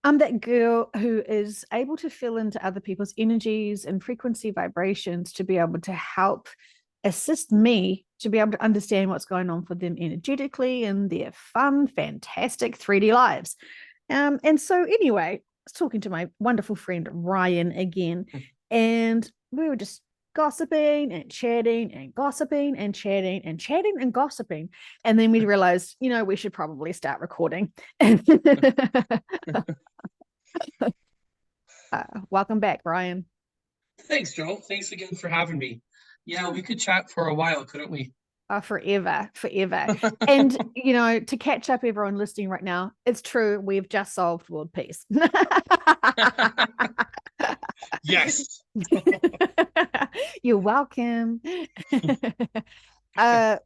I'm that girl who is able to feel into other people's energies and frequency vibrations to be able to help assist me to be able to understand what's going on for them energetically in their fun, fantastic 3D lives. And so, anyway, I was talking to my wonderful friend Ryan again, and we were just gossiping and chatting and gossiping and chatting and chatting and gossiping. And then we realized, we should probably start recording. Welcome back, Ryan. Thanks, Joe. Thanks again for having me. Yeah, we could chat for a while, couldn't we? Forever, forever. And, to catch up everyone listening right now, it's true. We've just solved world peace. Yes. You're welcome. uh,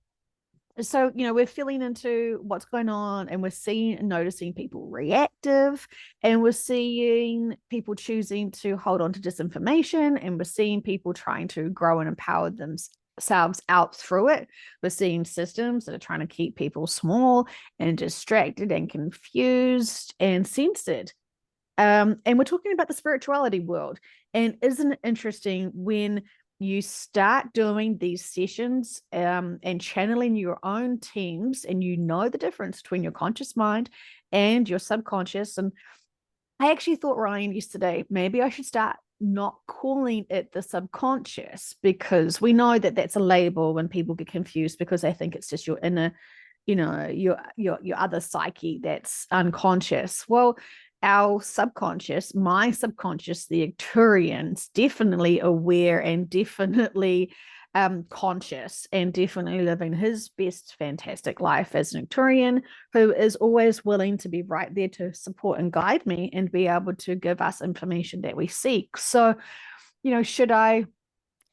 so, we're feeling into what's going on, and we're seeing and noticing people reactive, and we're seeing people choosing to hold on to disinformation, and we're seeing people trying to grow and empower themselves out through it. We're seeing systems that are trying to keep people small and distracted and confused and censored. And we're talking about the spirituality world. And isn't it interesting when you start doing these sessions and channeling your own teams, and the difference between your conscious mind and your subconscious? And I actually thought, Ryan, yesterday, maybe I should start not calling it the subconscious, because we know that that's a label when people get confused because they think it's just your inner, your other psyche that's unconscious. Well, our subconscious, my subconscious, the Arcturian's definitely aware and definitely conscious and definitely living his best fantastic life as an Arcturian, who is always willing to be right there to support and guide me and be able to give us information that we seek. So, should I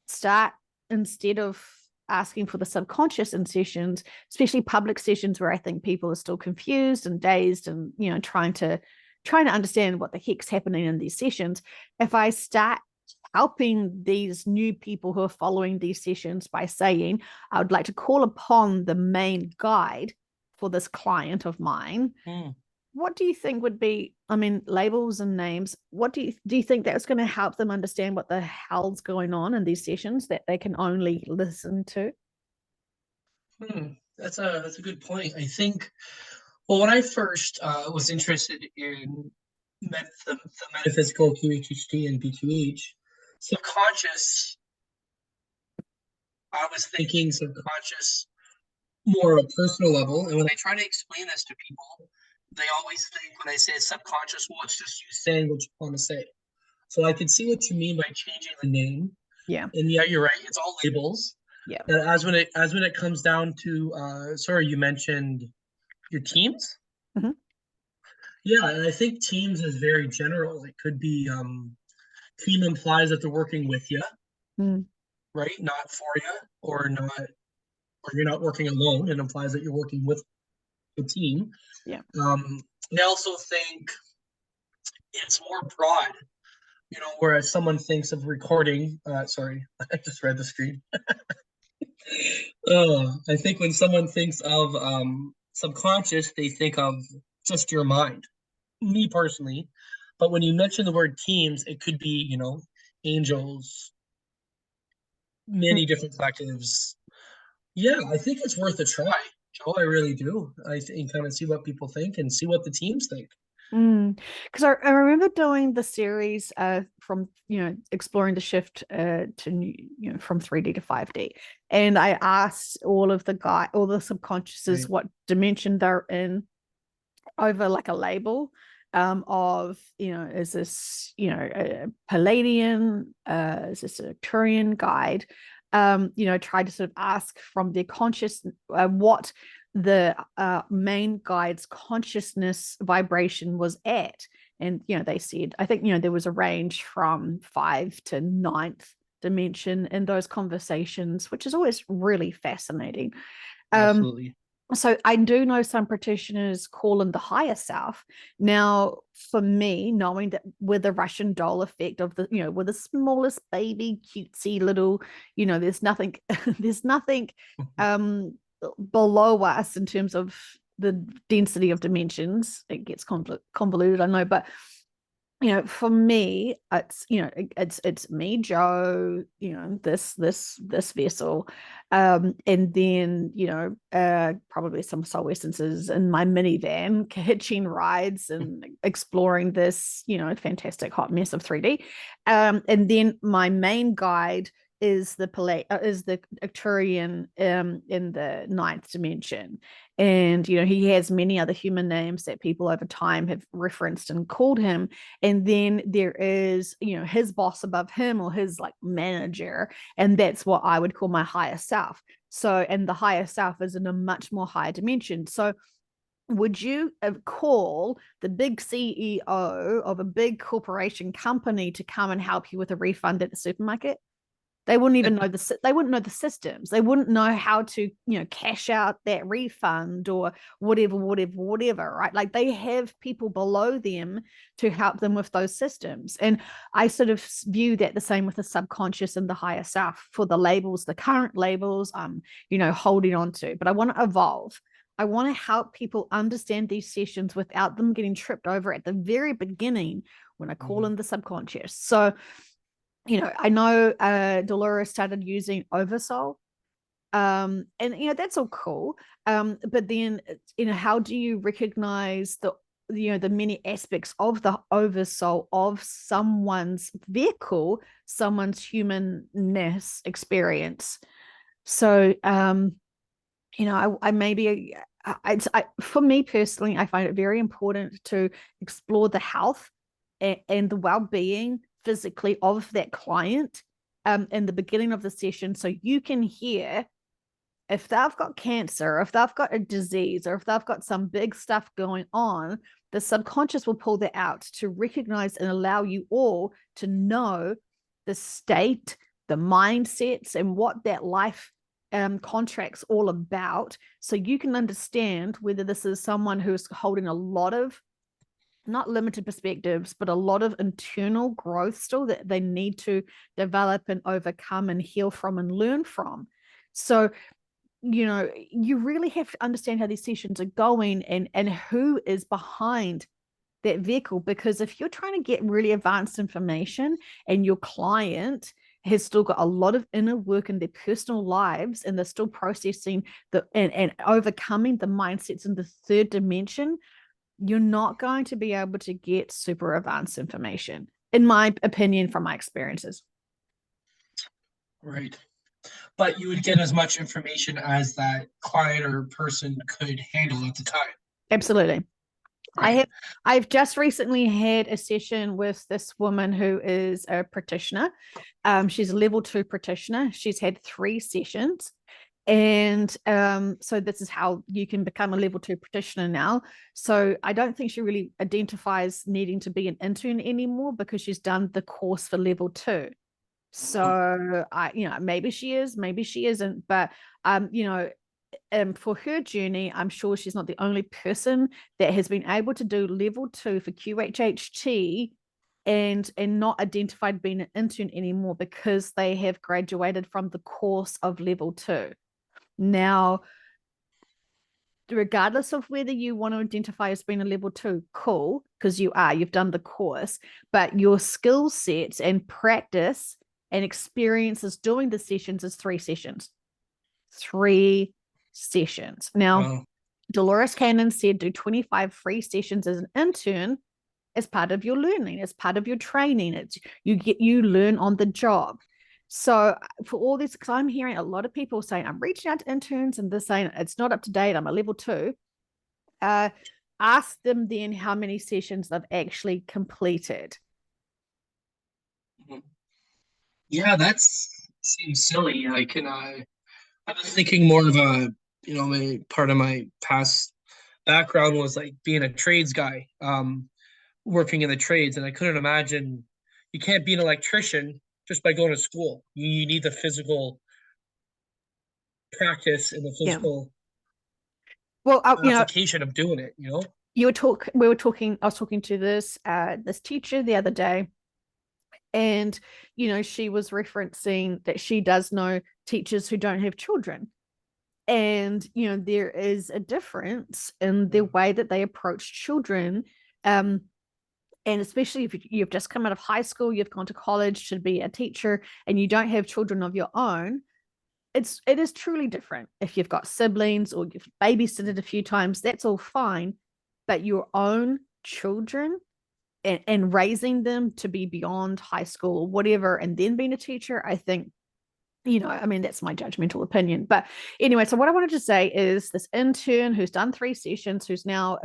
start, instead of asking for the subconscious in sessions, especially public sessions where I think people are still confused and dazed and, trying to understand what the heck's happening in these sessions, if I start helping these new people who are following these sessions by saying, I would like to call upon the main guide for this client of mine. Hmm. What do you think would be, labels and names, what do you think that's going to help them understand what the hell's going on in these sessions that they can only listen to? That's a good point. I think, well, when I first was interested in the metaphysical QHHT and B2H, subconscious, I was thinking subconscious more on a personal level. And when I try to explain this to people, they always think when I say subconscious, well, it's just you saying what you want to say. So I can see what you mean by changing the name. Yeah. And yeah, you're right. It's all labels. Yeah. As when it comes down to sorry, you mentioned your teams. Mhm. Yeah, and I think teams is very general. It could be team implies that they're working with you, Mm. right? Not for you, or you're not working alone. It implies that you're working with a team. Yeah. I also think it's more broad, whereas someone thinks of recording. Sorry, I just read the screen. I think when someone thinks of subconscious, they think of just your mind. Me personally, but when you mention the word teams, it could be, angels, many different collectives. Yeah, I think it's worth a try, Joe. I really do. I think kind of see what people think and see what the teams think. Because I remember doing the series from exploring the shift from 3D to 5D, and I asked all the subconsciouses Right. what dimension they're in over like a label of, is this a Palladian, is this a Turian guide, try to sort of ask from their conscious what the main guide's consciousness vibration was at. And they said, I think there was a range from 5 to ninth dimension in those conversations, which is always really fascinating. um Absolutely. so I do know some practitioners call in the higher self. Now, for me, knowing that with the Russian doll effect of with the smallest baby, cutesy little, there's nothing, there's nothing below us in terms of the density of dimensions. It gets convoluted, I know, but for me, it's me, Joe, this vessel, and then probably some soul essences in my minivan, hitching rides and exploring this fantastic hot mess of 3D, and then my main guide is the Arcturian in the ninth dimension. And he has many other human names that people over time have referenced and called him. And then there is his boss above him, or his like manager, and that's what I would call my higher self. So, and the higher self is in a much more higher dimension. So would you call the big CEO of a big corporation company to come and help you with a refund at the supermarket? They wouldn't even know they wouldn't know the systems. They wouldn't know how to, cash out that refund or whatever, right? Like, they have people below them to help them with those systems. And I sort of view that the same with the subconscious and the higher self for the labels, the current labels I'm, holding on to. But I want to evolve. I want to help people understand these sessions without them getting tripped over at the very beginning when I call in the subconscious. So, I know Dolores started using Oversoul, and that's all cool. But then, how do you recognize the many aspects of the Oversoul of someone's vehicle, someone's humanness experience? So, I maybe for me personally, I find it very important to explore the health and the well-being physically of that client in the beginning of the session, so you can hear if they've got cancer, if they've got a disease, or if they've got some big stuff going on. The subconscious will pull that out to recognize and allow you all to know the state, the mindsets, and what that life contract's all about, so you can understand whether this is someone who's holding a lot of not limited perspectives, but a lot of internal growth still that they need to develop and overcome and heal from and learn from. So, you really have to understand how these sessions are going and who is behind that vehicle. Because if you're trying to get really advanced information and your client has still got a lot of inner work in their personal lives, and they're still processing and overcoming the mindsets in the third dimension, you're not going to be able to get super advanced information, in my opinion, from my experiences. Right. But you would get as much information as that client or person could handle at the time. Absolutely. Right. I've just recently had a session with this woman who is a practitioner. She's a level 2 practitioner. She's had 3 sessions. And so this is how you can become a level 2 practitioner now. So I don't think she really identifies needing to be an intern anymore, because she's done the course for level 2. So maybe she is, maybe she isn't, but for her journey, I'm sure she's not the only person that has been able to do level 2 for QHHT and not identified being an intern anymore, because they have graduated from the course of level 2. Now, regardless of whether you want to identify as being a level 2, cool, because you've done the course, but your skill sets and practice and experiences doing the sessions is 3 sessions. 3 sessions. Now, Dolores Cannon said do 25 free sessions as an intern as part of your learning, as part of your training. It's you learn on the job. So for all this, because I'm hearing a lot of people saying, I'm reaching out to interns and they're saying it's not up to date, I'm a level 2. Ask them then how many sessions they've actually completed. Yeah, that seems silly. I was thinking more of a part of my past background was like being a trades guy, working in the trades, and I couldn't imagine you can't be an electrician just by going to school. You need the physical practice and the physical application of doing it. We were talking. I was talking to this teacher the other day, and she was referencing that she does know teachers who don't have children. And there is a difference in the way that they approach children, and especially if you've just come out of high school, you've gone to college to be a teacher, and you don't have children of your own. It is truly different. If you've got siblings or you've babysitted a few times, that's all fine. But your own children, and raising them to be beyond high school or whatever, and then being a teacher, I think, I mean, that's my judgmental opinion. But anyway, so what I wanted to say is this intern who's done 3 sessions, who's now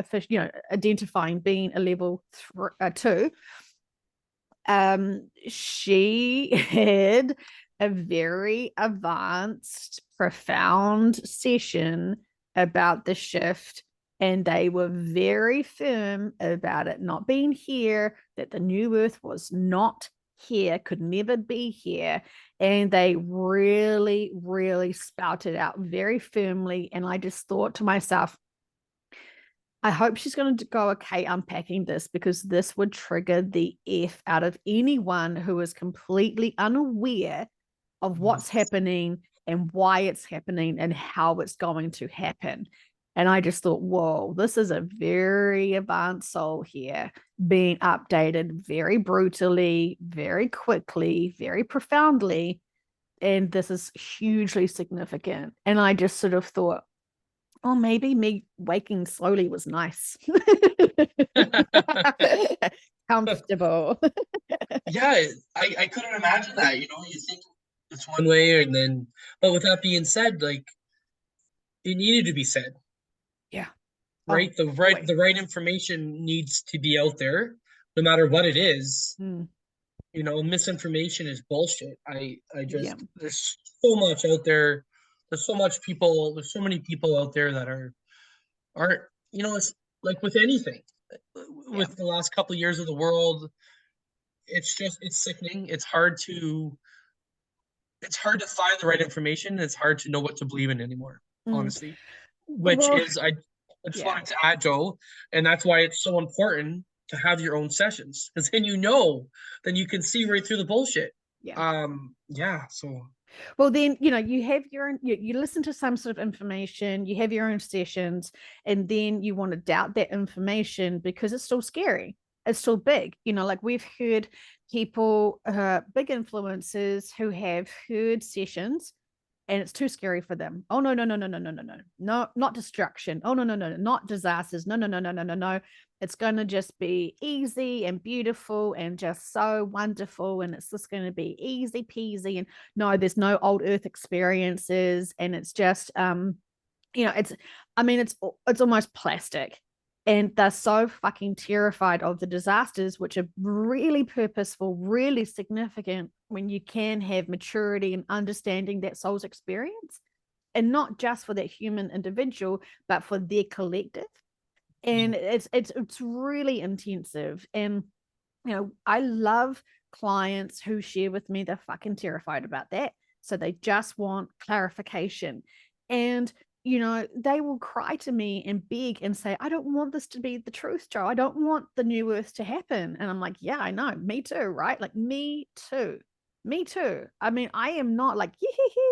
identifying being a level 2, she had a very advanced, profound session about the shift, and they were very firm about it not being here, that the new earth was not here, could never be here. And they really, really spouted out very firmly. And I just thought to myself, I hope she's going to go, okay, unpacking this, because this would trigger the F out of anyone who is completely unaware of what's happening and why it's happening and how it's going to happen. And I just thought, whoa, this is a very advanced soul here, being updated very brutally, very quickly, very profoundly. And this is hugely significant. And I just sort of thought, oh, maybe me waking slowly was nice. Comfortable. Yeah, I couldn't imagine that. You think it's one way, and then, but with that being said, like, it needed to be said, Yeah. right? Oh, The right information needs to be out there, no matter what it is. mm, Misinformation is bullshit. I yeah. just There's so much out there. There's so many people out there that aren't, it's like with anything. Yeah. With the last couple of years of the world, it's sickening. It's hard to find the right information. It's hard to know what to believe in anymore, Mm. honestly. Which Well, is, I just yeah. wanted to add, Joe, and that's why it's so important to have your own sessions, because then you can see right through the bullshit. Yeah. Yeah. So Well, then, you have your own, you listen to some sort of information, you have your own sessions, and then you want to doubt that information because it's still scary. It's still big. Like we've heard people, big influencers who have heard sessions and it's too scary for them. Oh, no, no, no, no, no, no, no, no, no, not destruction. Oh, no, no, no, no, not disasters. No, no, no, no, no, no, no. It's going to just be easy and beautiful and just so wonderful. And it's just going to be easy peasy. And no, there's no old earth experiences. And it's just, it's, I mean, it's almost plastic. And they're so fucking terrified of the disasters, which are really purposeful, really significant, when you can have maturity and understanding that soul's experience, and not just for that human individual, but for their collective. And it's really intensive. And I love clients who share with me they're fucking terrified about that, so they just want clarification. And they will cry to me and beg and say, I don't want this to be the truth, Joe. I don't want the new earth to happen. And I'm like, yeah, I know, me too, right? Like, me too. Me too. I mean, I am not like, yeah,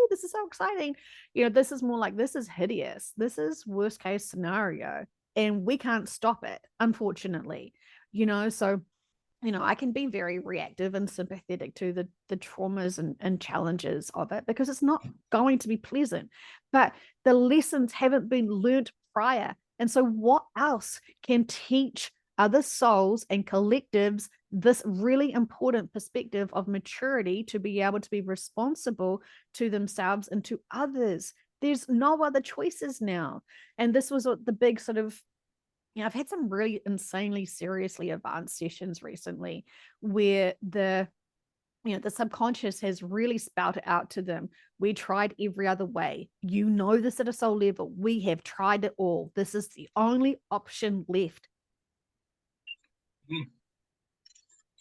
this is so exciting. This is more like, this is hideous. This is worst case scenario. And we can't stop it, unfortunately. So I can be very reactive and sympathetic to the traumas and challenges of it, because it's not going to be pleasant. But the lessons haven't been learnt prior. And so what else can teach other souls and collectives this really important perspective of maturity to be able to be responsible to themselves and to others? There's no other choices now. And this was the big sort of, I've had some really insanely seriously advanced sessions recently where the subconscious has really spouted out to them, we tried every other way. This at a soul level. We have tried it all. This is the only option left.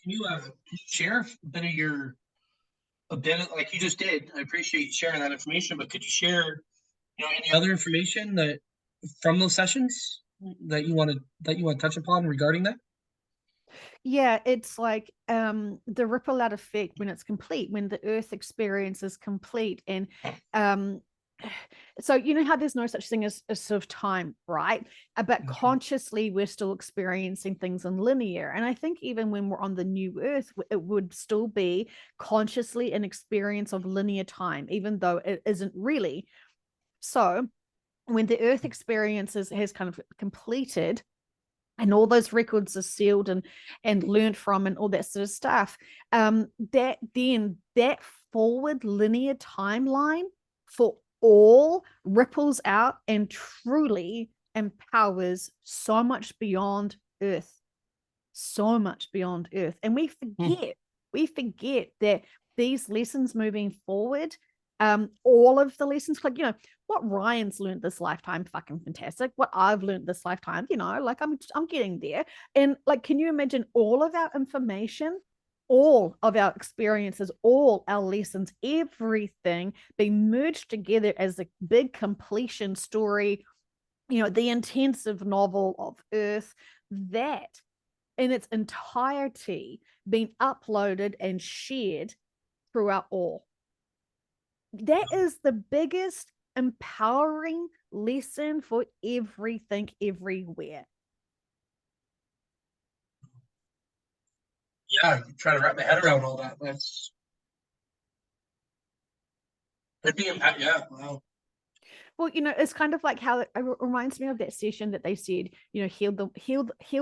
can you share a bit of, like you just did? I appreciate sharing that information, but could you share any other information that from those sessions that you want to touch upon regarding that? Yeah, it's like the ripple out effect when it's complete, when the earth experience is complete. And So you know how there's no such thing as sort of time, right? But consciously we're still experiencing things in linear. And I think even when we're on the new earth, it would still be consciously an experience of linear time, even though it isn't really. So when the earth experience has kind of completed, and all those records are sealed and learned from and all that sort of stuff, that forward linear timeline for all ripples out and truly empowers so much beyond earth, so much beyond earth. And we forget that these lessons moving forward, all of the lessons, like, what Ryan's learned this lifetime, fucking fantastic. What I've learned this lifetime, like I'm getting there. And like, can you imagine all of our information, all of our experiences, all our lessons, everything being merged together as a big completion story, the intensive novel of Earth, that in its entirety being uploaded and shared throughout all. That is the biggest empowering lesson for everything, everywhere. Yeah, I'm trying to wrap my head around all that. It'd be yeah, wow. Well, it's kind of like how it reminds me of that session that they said, heal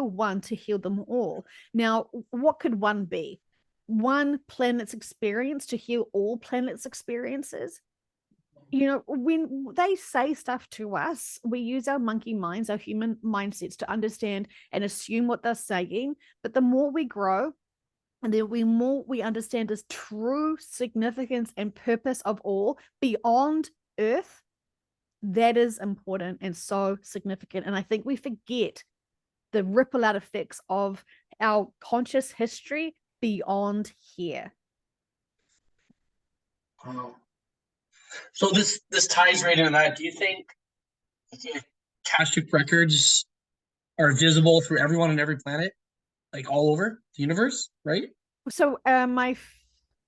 one to heal them all. Now, what could one be? One planet's experience to heal all planets' experiences. When they say stuff to us, we use our monkey minds, our human mindsets to understand and assume what they're saying. But the more we grow, and the more we understand this true significance and purpose of all beyond Earth, that is important and so significant. And I think we forget the ripple out effects of our conscious history beyond here. So this ties right into that. Do you think Akashic records are visible through everyone on every planet, like all over the universe, right? So my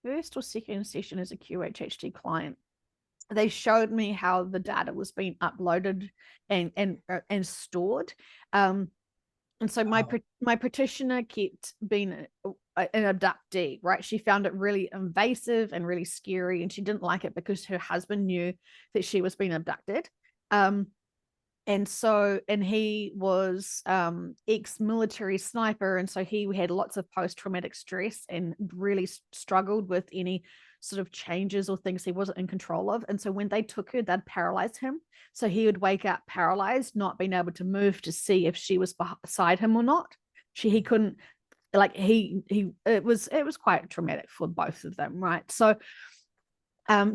first or second session as a Qhт client, they showed me how the data was being uploaded and stored. And so my practitioner kept being an abductee, right? She found it really invasive and really scary, and she didn't like it because her husband knew that she was being abducted. And he was ex-military sniper, and so he had lots of post-traumatic stress and really struggled with any sort of changes or things he wasn't in control of. And so when they took her, they'd paralyze him, so he would wake up paralyzed, not being able to move to see if she was beside him or not. He couldn't, like, it was quite traumatic for both of them, right? So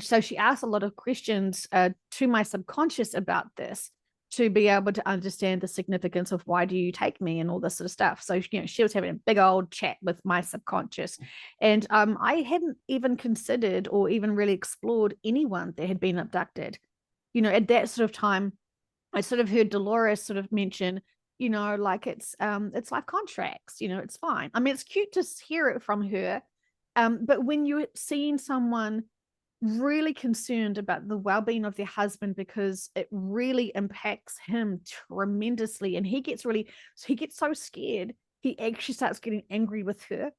she asked a lot of questions to my subconscious about this, to be able to understand the significance of why do you take me and all this sort of stuff. So, she was having a big old chat with my subconscious. And I hadn't even considered or even really explored anyone that had been abducted. At that sort of time, I sort of heard Dolores sort of mention, like it's like contracts, it's fine. I mean, it's cute to hear it from her. But when you're seeing someone really concerned about the well-being of their husband, because it really impacts him tremendously, and he gets so scared, he actually starts getting angry with her,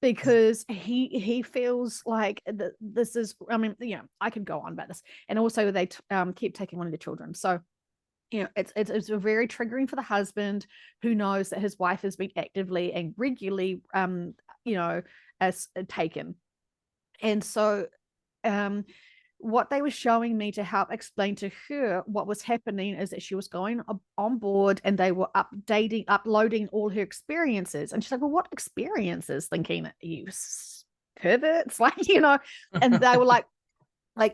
because he feels like this is, I mean, I could go on about this. And also they keep taking one of the children, so it's very triggering for the husband, who knows that his wife has been actively and regularly as taken. And so what they were showing me to help explain to her what was happening is that she was going on board, and they were uploading all her experiences. And she's like, well, what experiences? Thinking, you perverts, and they were like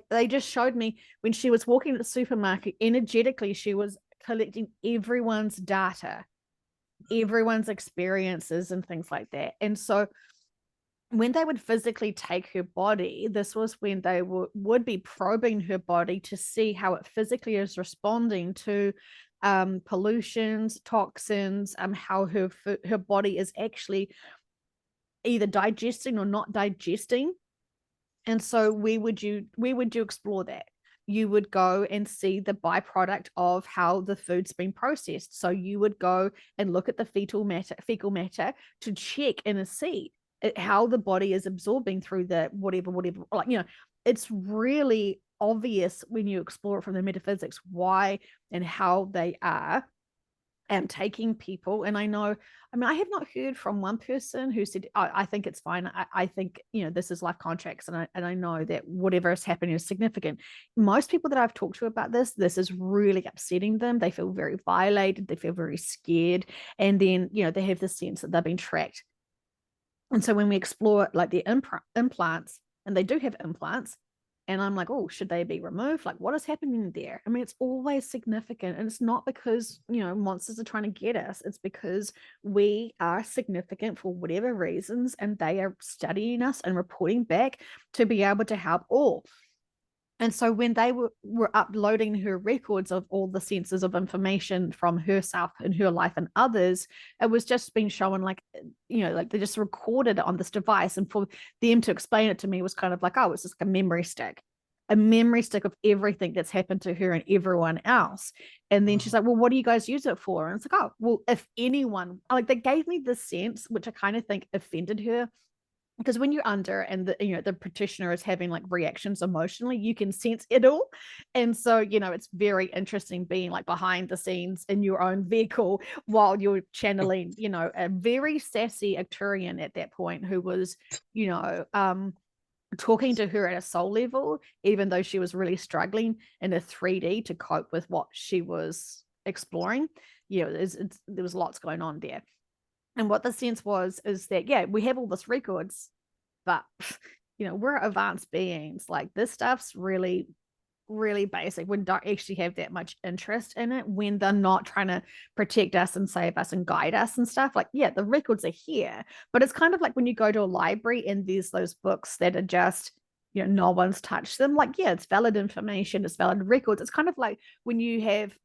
they just showed me when she was walking at the supermarket, energetically she was collecting everyone's data, everyone's experiences and things like that. And so when they would physically take her body, this was when they would be probing her body to see how it physically is responding to pollutions, toxins, how her body is actually either digesting or not digesting. And so where would you explore that? you would go and see the byproduct of how the food's been processed. So you would go and look at the fecal matter to check and see how the body is absorbing through the whatever, like, it's really obvious when you explore it from the metaphysics why and how they are taking people. And I have not heard from one person who said, oh, I think it's fine. I think, this is life contracts. And I know that whatever is happening is significant. Most people that I've talked to about this is really upsetting them. They feel very violated. They feel very scared. And then, they have the sense that they've been tracked. And so when we explore like the implants, and they do have implants, and I'm like, oh, should they be removed? Like, what is happening there? I mean, it's always significant. And it's not because, monsters are trying to get us. It's because we are significant for whatever reasons, and they are studying us and reporting back to be able to help all. And so when they were uploading her records of all the senses of information from herself and her life and others, it was just being shown like they just recorded it on this device. And for them to explain it to me was kind of like, oh, it's just like a memory stick of everything that's happened to her and everyone else. And then she's like, well, what do you guys use it for? And it's like, oh, well, if anyone, like, they gave me this sense, which I kind of think offended her, because when you're under and the practitioner is having like reactions emotionally, you can sense it all. And so it's very interesting being like behind the scenes in your own vehicle while you're channeling a very sassy Arcturian at that point, who was talking to her at a soul level, even though she was really struggling in a 3D to cope with what she was exploring. There was lots going on there. And what the sense was is that, yeah, we have all this records, but, we're advanced beings. Like, this stuff's really, really basic. We don't actually have that much interest in it when they're not trying to protect us and save us and guide us and stuff. Like, yeah, the records are here, but it's kind of like when you go to a library and there's those books that are just, no one's touched them. Like, yeah, it's valid information, it's valid records. It's kind of like when you have,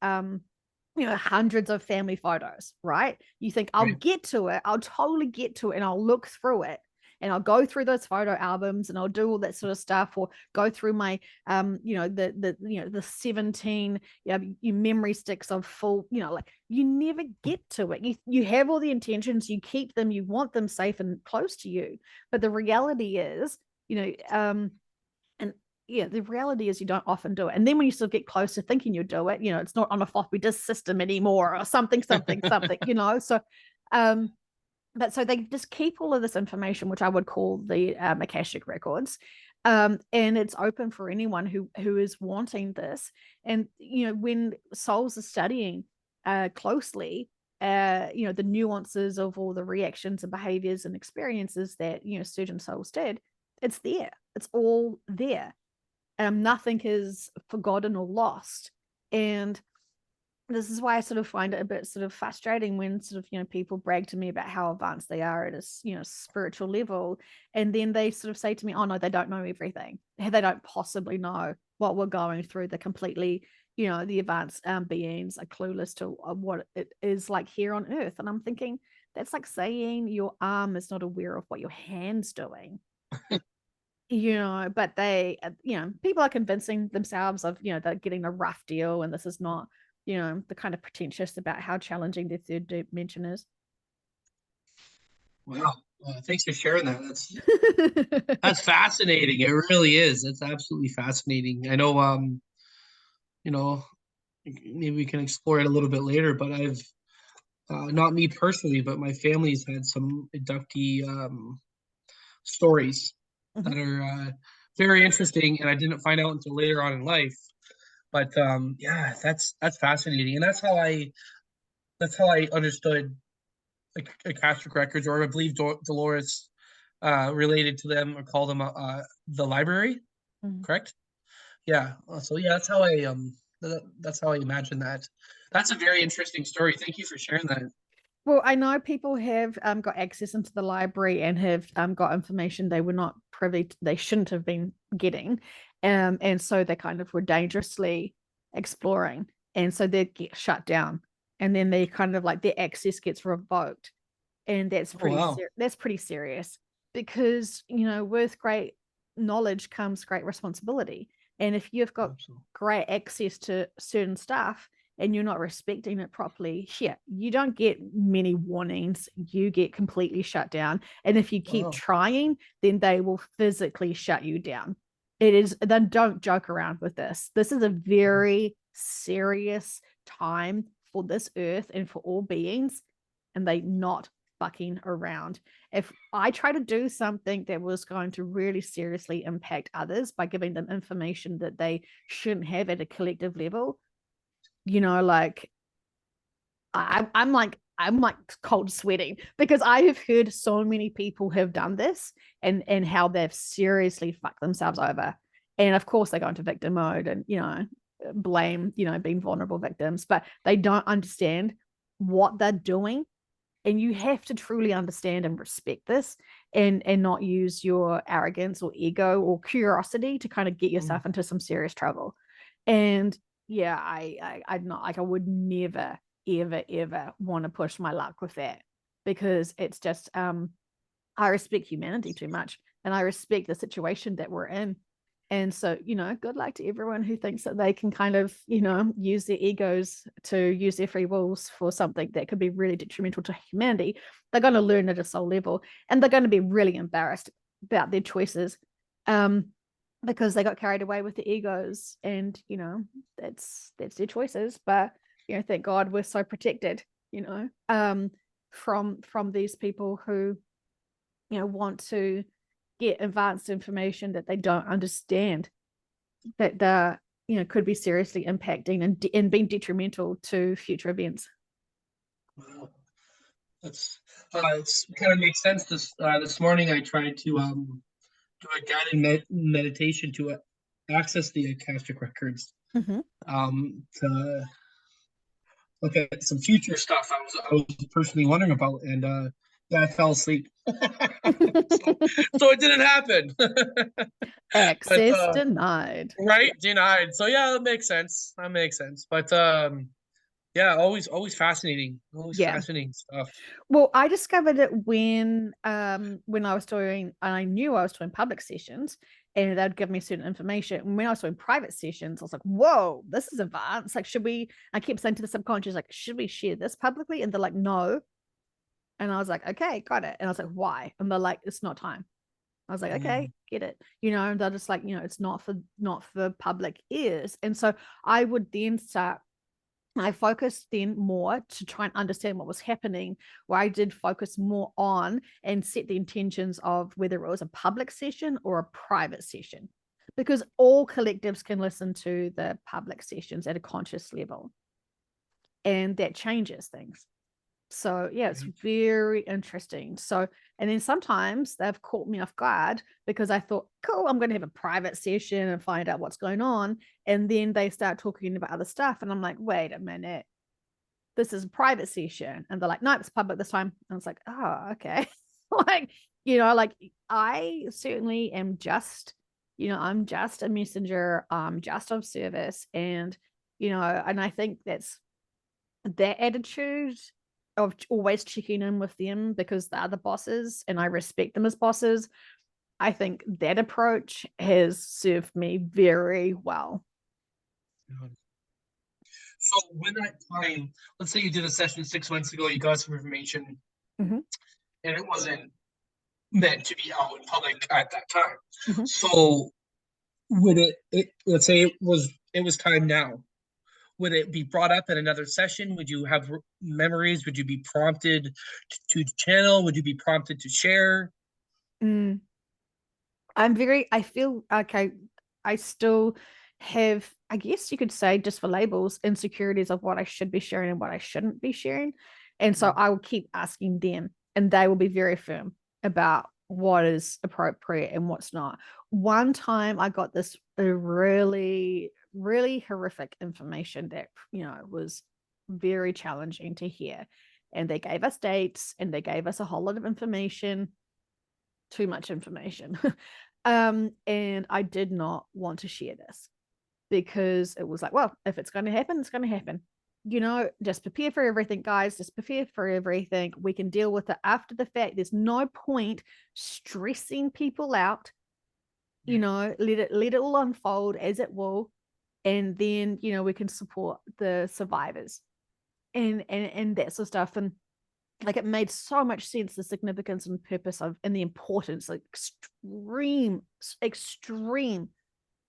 hundreds of family photos, right? You think, I'll get to it. I'll totally get to it, and I'll look through it, and I'll go through those photo albums, and I'll do all that sort of stuff, or go through my, the 17 memory sticks of full, like, you never get to it. You have all the intentions, you keep them, you want them safe and close to you, but the reality is, the reality is you don't often do it. And then when you sort of get close to thinking you do it, it's not on a floppy disk system anymore, or something. So, but so they just keep all of this information, which I would call the Akashic records. And it's open for anyone who is wanting this. And, when souls are studying closely, the nuances of all the reactions and behaviors and experiences that, certain souls did, it's there. It's all there. Nothing is forgotten or lost. And this is why I sort of find it a bit sort of frustrating when sort of, people brag to me about how advanced they are at a, spiritual level. And then they sort of say to me, oh no, they don't know everything. They don't possibly know what we're going through. They're completely, the advanced beings are clueless to what it is like here on earth. And I'm thinking, that's like saying your arm is not aware of what your hand's doing. But they, people are convincing themselves of, they're getting a rough deal, and this is not, the kind of pretentious about how challenging the third dimension is. Wow. Thanks for sharing that. That's fascinating. It really is. It's absolutely fascinating. I know, maybe we can explore it a little bit later, but I've, not me personally, but my family's had some abductee stories that are very interesting, and I didn't find out until later on in life. But yeah, that's fascinating, and that's how I understood the Akashic records, or I believe Dolores related to them or called them the library. Correct? Yeah. So yeah, that's how I imagine that. That's a very interesting story. Thank you for sharing that. Well, I know people have got access into the library and have got information they were not privy to, they shouldn't have been getting. And so they kind of were dangerously exploring. And so they get shut down. And then they kind of like their access gets revoked. And that's pretty serious, because, with great knowledge comes great responsibility. And if you've got Absolutely. great access to certain stuff and you're not respecting it properly, yeah, you don't get many warnings. You get completely shut down. And if you keep Wow. trying, then they will physically shut you down. It is, then don't joke around with this. This is a very serious time for this earth and for all beings, and they not fucking around. If I try to do something that was going to really seriously impact others by giving them information that they shouldn't have at a collective level, like I'm like cold sweating because I have heard so many people have done this and how they've seriously fucked themselves over. And of course they go into victim mode and blame being vulnerable victims, but they don't understand what they're doing. And you have to truly understand and respect this, and not use your arrogance or ego or curiosity to kind of get yourself into some serious trouble. And yeah, I'm not like, I would never ever want to push my luck with that, because it's just I respect humanity too much, and I respect the situation that we're in. And so, good luck to everyone who thinks that they can kind of, use their egos to use their free wills for something that could be really detrimental to humanity. They're going to learn at a soul level, and they're going to be really embarrassed about their choices, because they got carried away with the egos, and that's their choices. But thank God we're so protected, from these people who want to get advanced information that they don't understand, that could be seriously impacting and being detrimental to future events. Wow. That's it's kind of makes sense. This morning I tried to do a guided meditation to access the Akashic records, Mm-hmm. to look at some future stuff I was personally wondering about, and yeah, I fell asleep. So it didn't happen. But Access denied. right, denied. So yeah, that makes sense. That makes sense. But yeah, always fascinating. Always Yeah. fascinating stuff. Well, I discovered it when I knew I was doing public sessions, and they'd give me certain information. And when I was doing private sessions, I was like, whoa, this is advanced. Like, I kept saying to the subconscious, like, should we share this publicly? And they're like, no. And I was like, okay, got it. And I was like, why? And they're like, it's not time. I was like, okay, Mm, get it. And they're just like, it's not for public ears. And so I would then start I focused then more to try and understand what was happening, where I did focus more on and set the intentions of whether it was a public session or a private session, because all collectives can listen to the public sessions at a conscious level, and that changes things. So yeah, it's right. very interesting. So, and then sometimes they've caught me off guard because I thought, cool, I'm going to have a private session and find out what's going on. And then they start talking about other stuff. And I'm like, wait a minute, this is a private session. And they're like, no, it's public this time. And I was like, oh, okay. Like, like I certainly am just, I'm just a messenger. I'm just of service. And, and I think that's their attitude of always checking in with them because they're the bosses and I respect them as bosses. I think that approach has served me very well. So when that time, let's say you did a session 6 months ago, you got some information, Mm-hmm. and it wasn't meant to be out in public at that time. Mm-hmm. So would let's say it was time now, would it be brought up in another session? Would you have memories? Would you be prompted to channel? Would you be prompted to share? Mm. I feel okay. I still have, I guess you could say, just for labels, insecurities of what I should be sharing and what I shouldn't be sharing. And so I will keep asking them, and they will be very firm about what is appropriate and what's not. One time I got this really, really horrific information that, was very challenging to hear. And they gave us dates and they gave us a whole lot of information, too much information. And I did not want to share this because it was like, well, if it's going to happen, it's going to happen. Just prepare for everything, guys. Just prepare for everything. We can deal with it after the fact. There's no point stressing people out you know, let it all unfold as it will, and then, you know, we can support the survivors and that sort of stuff. And like, it made so much sense, the significance and purpose of, and the importance, like extreme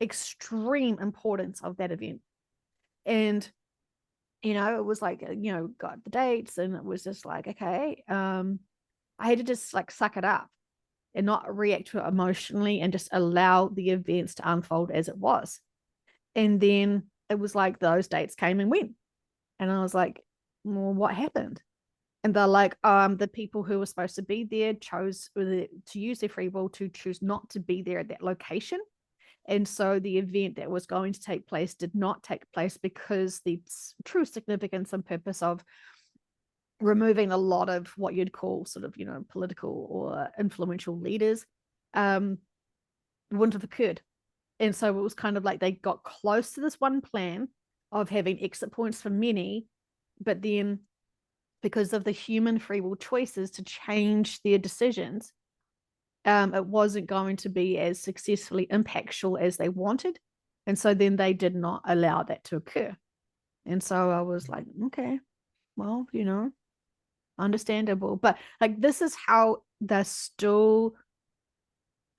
importance of that event. And you know, it was like, you know, got the dates, and it was just like, okay, I had to just like suck it up and not react to it emotionally, and just allow the events to unfold as it was. And then it was like those dates came and went, and I was like, well, what happened? And they're like, the people who were supposed to be there chose to use their free will to choose not to be there at that location. And so the event that was going to take place did not take place, because the true significance and purpose of removing a lot of what you'd call sort of, you know, political or influential leaders wouldn't have occurred. And so it was kind of like they got close to this one plan of having exit points for many, but then because of the human free will choices to change their decisions, it wasn't going to be as successfully impactful as they wanted. And so then they did not allow that to occur. And so I was like, okay, well, you know, understandable. But like, this is how they're still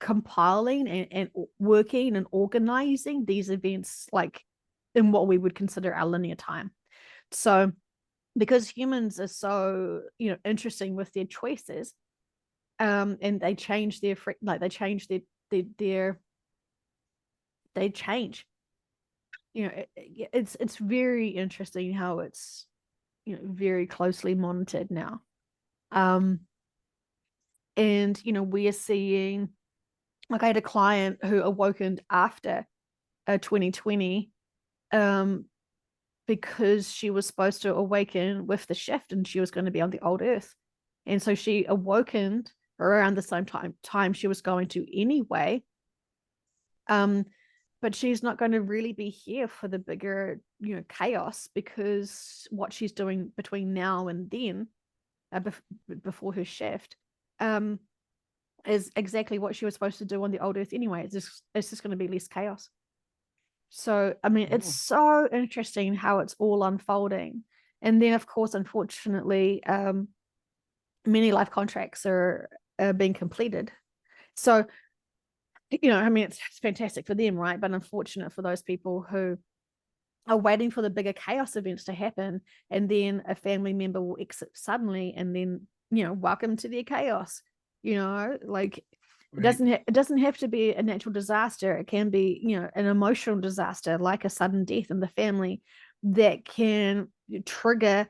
compiling and working and organizing these events, like in what we would consider our linear time. So because humans are so, you know, interesting with their choices, and they change their like they change their they change, you know, it's very interesting how it's, you know, very closely monitored now. And you know, we are seeing, like, I had a client who awokened after 2020, because she was supposed to awaken with the shift, and she was going to be on the old earth. And so she awokened around the same time she was going to anyway. But she's not going to really be here for the bigger, you know, chaos, because what she's doing between now and then, before her shift, is exactly what she was supposed to do on the old earth anyway. It's just going to be less chaos. So I mean, it's so interesting how it's all unfolding. And then of course, unfortunately, many life contracts are being completed. So, you know, I mean, it's fantastic for them, right? But unfortunate for those people who are waiting for the bigger chaos events to happen, and then a family member will exit suddenly, and then, you know, welcome to their chaos. You know, like, Right. It doesn't have to be a natural disaster. It can be, you know, an emotional disaster, like a sudden death in the family, that can trigger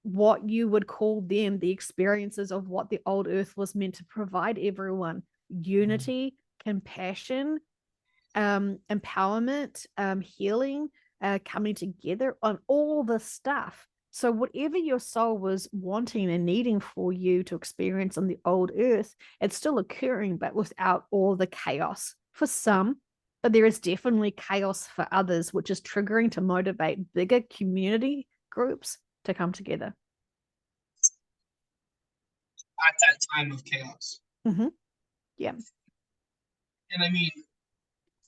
what you would call then the experiences of what the old earth was meant to provide everyone: unity, compassion, empowerment, healing, coming together on all the stuff. So whatever your soul was wanting and needing for you to experience on the old earth, it's still occurring, but without all the chaos for some. But there is definitely chaos for others, which is triggering to motivate bigger community groups to come together. At that time of chaos. Mm-hmm. Yeah. And I mean,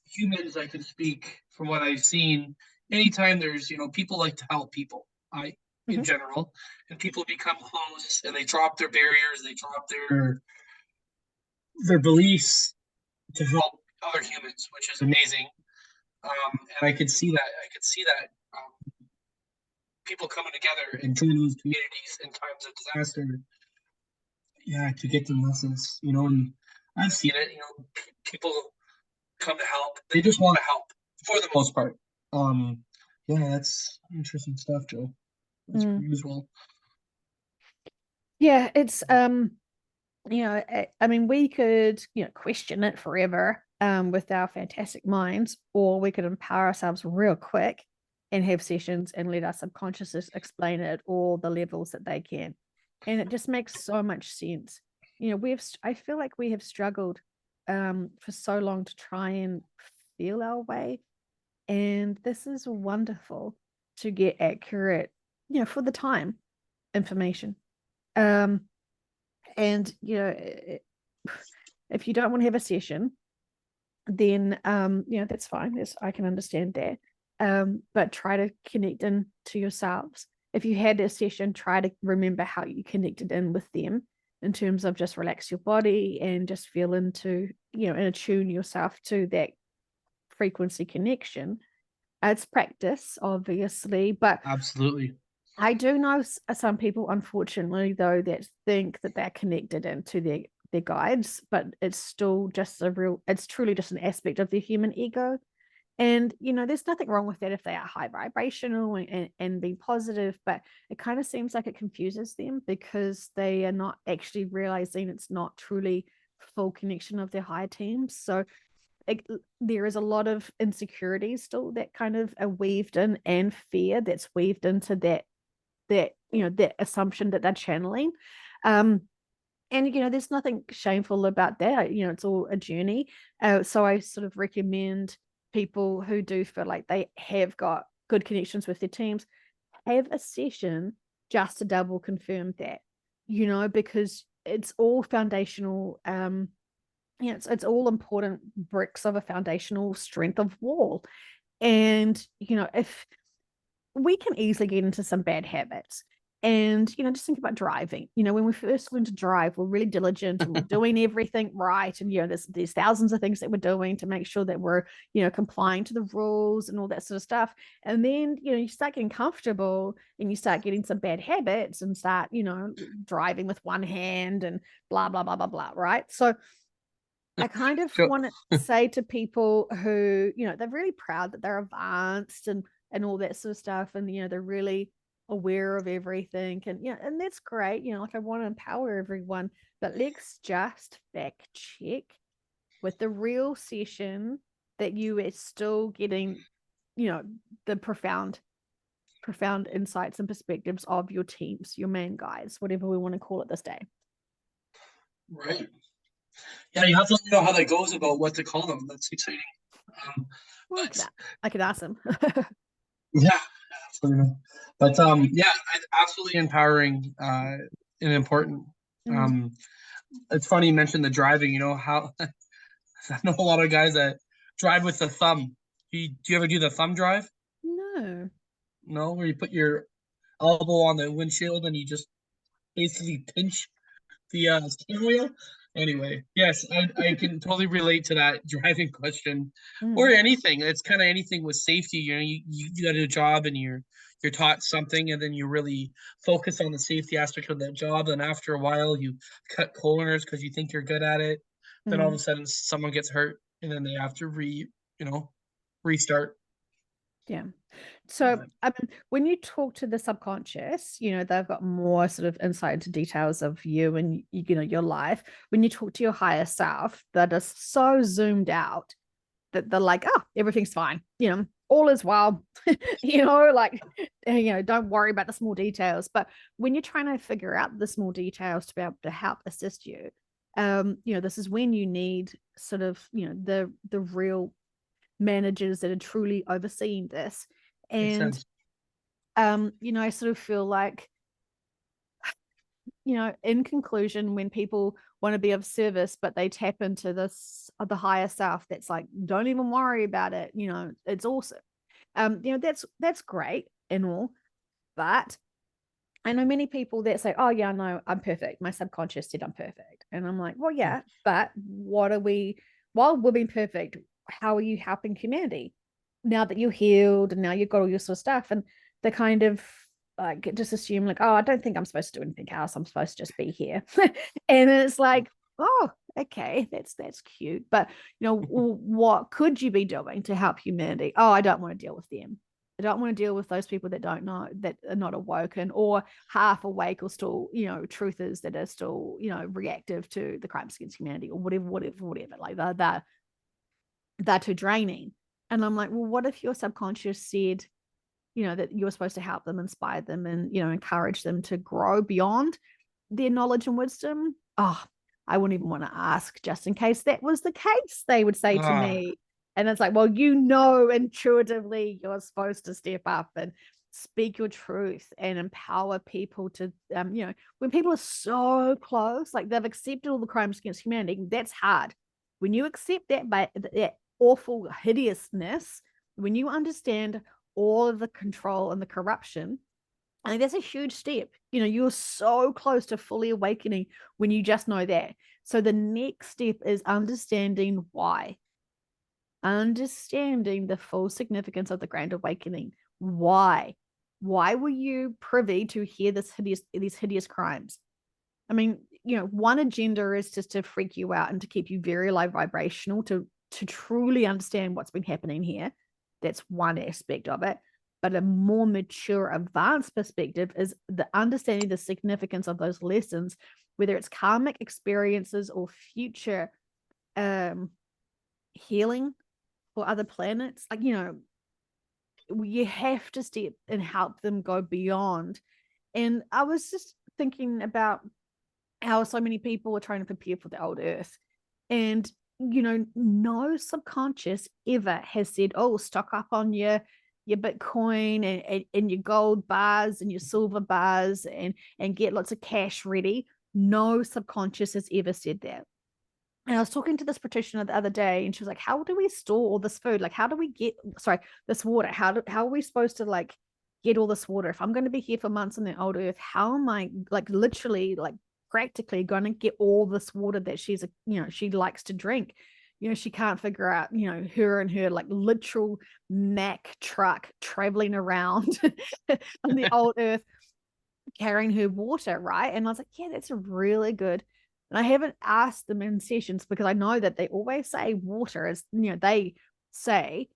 humans, I can speak from what I've seen. Anytime there's, people like to help people, in Mm-hmm. general, and people become close and they drop their barriers, they drop their beliefs to help other humans, which is amazing. And I could see that. I could see that people coming together and joining these communities in times of disaster, yeah, to get the lessons, and I've seen it. People come to help. They just want to help for the most part. Um, yeah, that's interesting stuff, Joe. That's Mm. pretty usual. Yeah, it's you know, I mean, we could, you know, question it forever with our fantastic minds, or we could empower ourselves real quick and have sessions and let our subconscious explain it at all the levels that they can. And it just makes so much sense. You know, I feel like we have struggled for so long to try and feel our way. And this is wonderful to get accurate, you know, for the time information. Um, and, you know, if you don't want to have a session, then that's fine. I can understand that. But try to connect in to yourselves. If you had a session, try to remember how you connected in with them in terms of just relax your body and just feel into, and attune yourself to that frequency connection. It's practice, obviously, but Absolutely. I do know some people, unfortunately, though, that think that they're connected into their guides, but it's still just it's truly just an aspect of their human ego. And, there's nothing wrong with that if they are high vibrational and be positive, but it kind of seems like it confuses them because they are not actually realizing it's not truly full connection of their higher teams. So there is a lot of insecurities still that kind of are weaved in, and fear that's weaved into that assumption that they're channeling. And there's nothing shameful about that. It's all a journey. So I sort of recommend people who do feel like they have got good connections with their teams have a session just to double confirm that, because it's all foundational. It's all important bricks of a foundational strength of wall. And if we can easily get into some bad habits. And, just think about driving. When we first learn to drive, we're really diligent and we're doing everything right. And, there's thousands of things that we're doing to make sure that we're, complying to the rules and all that sort of stuff. And then, you start getting comfortable and you start getting some bad habits and start, driving with one hand and blah, blah, blah, blah, blah. Right. So I kind of Sure. want to say to people who, they're really proud that they're advanced and all that sort of stuff. And, they're really aware of everything. And, and that's great. Like I want to empower everyone, but let's just fact check with the real session that you are still getting, the profound insights and perspectives of your teams, your main guides, whatever we want to call it this day. Right. Yeah, you have to let me know how that goes about what to call them. That's exciting. Well, But I could ask them. yeah, absolutely. But yeah, absolutely empowering and important. Mm. Um, it's funny you mentioned the driving. You know how I know a lot of guys that drive with the thumb. Do you ever do the thumb drive? No. No, where you put your elbow on the windshield and you just basically pinch the steering wheel. Anyway, yes, I can totally relate to that driving question or Mm. anything. It's kind of anything with safety. You got a job and you're taught something and then you really focus on the safety aspect of that job. And after a while, you cut corners because you think you're good at it. Then all of Mm. a sudden, someone gets hurt and then they have to restart. Yeah. So, But when you talk to the subconscious, they've got more sort of insight into details of you and your life. When you talk to your higher self, they're just so zoomed out that they're like, oh, everything's fine. All is well. Like, don't worry about the small details. But when you're trying to figure out the small details to be able to help assist you, this is when you need sort of, the real managers that are truly overseeing this. makes And sense. I sort of feel like, in conclusion, when people want to be of service, but they tap into this the higher self that's like, don't even worry about it, it's awesome. That's great and all, but I know many people that say, oh yeah, no, I'm perfect. My subconscious said I'm perfect. And I'm like, well, yeah, but while we're being perfect, how are you helping humanity now that you're healed and now you've got all your sort of stuff? And they kind of like just assume like, oh, I don't think I'm supposed to do anything else. I'm supposed to just be here. And it's like, oh, okay, that's cute. But what could you be doing to help humanity? Oh, I don't want to deal with them. I don't want to deal with those people that don't know, that are not awoken or half awake, or still, truthers that are still, reactive to the crimes against humanity or whatever. Like they're too draining. And I'm like, well, what if your subconscious said, that you're supposed to help them, inspire them, and, encourage them to grow beyond their knowledge and wisdom? Oh, I wouldn't even want to ask, just in case that was the case, they would say to Ah, me. And it's like, well, intuitively you're supposed to step up and speak your truth and empower people to, when people are so close, like they've accepted all the crimes against humanity, that's hard. When you accept that awful hideousness, when you understand all of the control and the corruption, I think that's a huge step. You're so close to fully awakening when you just know that. So the next step is understanding why. Understanding the full significance of the grand awakening. Why? Why were you privy to hear these hideous crimes? I mean, one agenda is just to freak you out and to keep you very low vibrational, to truly understand what's been happening here. That's one aspect of it. But a more mature, advanced perspective is the understanding the significance of those lessons, whether it's karmic experiences or future healing for other planets. Like, you have to step and help them go beyond. And I was just thinking about how so many people are trying to prepare for the old earth. And, no subconscious ever has said, oh, stock up on your Bitcoin and your gold bars and your silver bars and get lots of cash ready. No subconscious has ever said that. And I was talking to this practitioner the other day, and she was like, how do we store all this food? Like, how do we get, this water? How are we supposed to like get all this water? If I'm going to be here for months on the old earth, how am I like literally, like practically going to get all this water that she likes to drink? She can't figure out, her and her like literal Mack truck traveling around on the old earth carrying her water, right? And I was like, yeah, that's a really good. And I haven't asked them in sessions because I know that they always say water is, they say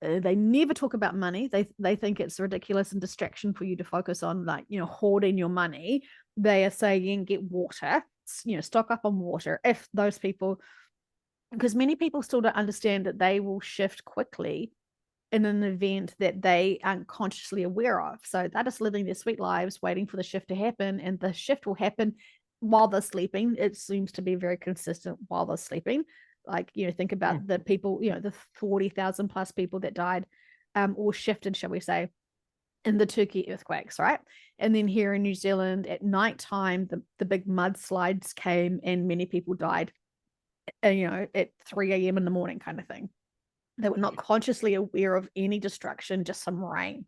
they never talk about money. They think it's ridiculous and distraction for you to focus on, like, hoarding your money. They are saying get water, stock up on water. If those people, because many people still don't understand that they will shift quickly in an event that they aren't consciously aware of. So they're just living their sweet lives, waiting for the shift to happen, and the shift will happen while they're sleeping. It seems to be very consistent while they're sleeping. Like, think about the people, the 40,000 plus people that died or shifted, shall we say, in the Turkey earthquakes, right? And then here in New Zealand at nighttime, the big mudslides came and many people died, at 3 a.m. in the morning kind of thing. They were not consciously aware of any destruction, just some rain.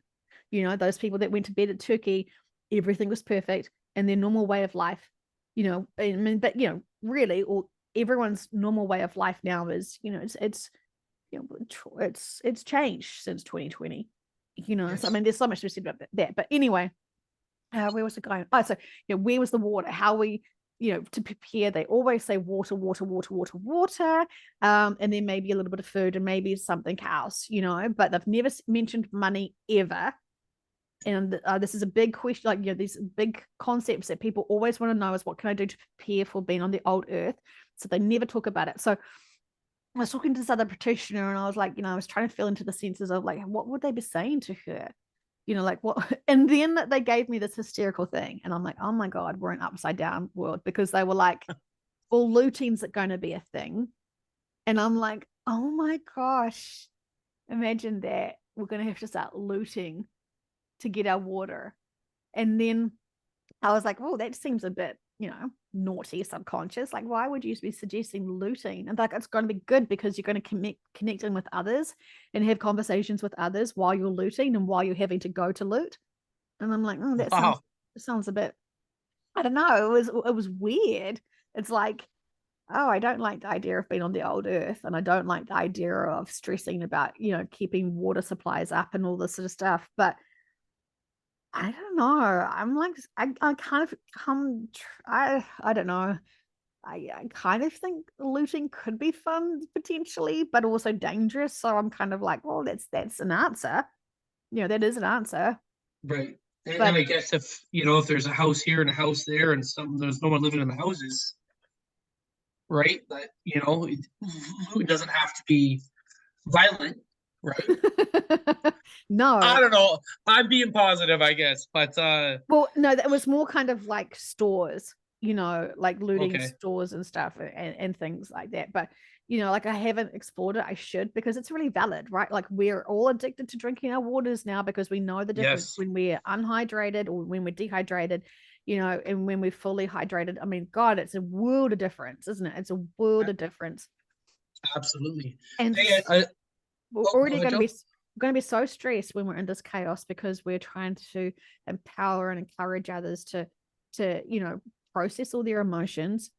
Those people that went to bed at Turkey, everything was perfect and their normal way of life, I mean, but really, or everyone's normal way of life now is, it's changed since 2020. Yes. So I mean, there's so much to be said about that. But anyway, where was it going? Oh, so where was the water? How we to prepare, they always say water, water, water, water, water, and then maybe a little bit of food and maybe something else, but they've never mentioned money ever. And this is a big question, like, these big concepts that people always want to know is what can I do to prepare for being on the old earth? So they never talk about it. So I was talking to this other practitioner and I was like, I was trying to feel into the senses of like, what would they be saying to her? Like what? And then they gave me this hysterical thing. And I'm like, oh my God, we're an upside down world, because they were like, well, looting's going to be a thing. And I'm like, oh my gosh, imagine that. We're going to have to start looting to get our water. And then I was like, well, that seems a bit, naughty, subconscious. Like, why would you be suggesting looting? And like, it's going to be good because you're going to connect in with others and have conversations with others while you're looting and while you're having to go to loot. And I'm like, oh, that sounds a bit, I don't know. It was weird. It's like, oh, I don't like the idea of being on the old earth, and I don't like the idea of stressing about, keeping water supplies up and all this sort of stuff. But I don't know. I'm like, I kind of I don't know. I kind of think looting could be fun potentially, but also dangerous. So I'm kind of like, well, that's an answer. That is an answer. Right. And But I guess if there's a house here and a house there and there's no one living in the houses, right? That, it doesn't have to be violent, right? no. I don't know. I'm being positive, I guess, but Well, no, that was more kind of like stores, like looting okay. stores and stuff and things like that. But, like I haven't explored it. I should, because it's really valid, right? Like we're all addicted to drinking our waters now because we know the difference Yes. when we're unhydrated or when we're dehydrated, and when we're fully hydrated. I mean, God, it's a world of difference, isn't it? It's a world of difference. Absolutely. And Hey, we're oh, go already ahead, Joe. going to be so stressed when we're in this chaos because we're trying to empower and encourage others to process all their emotions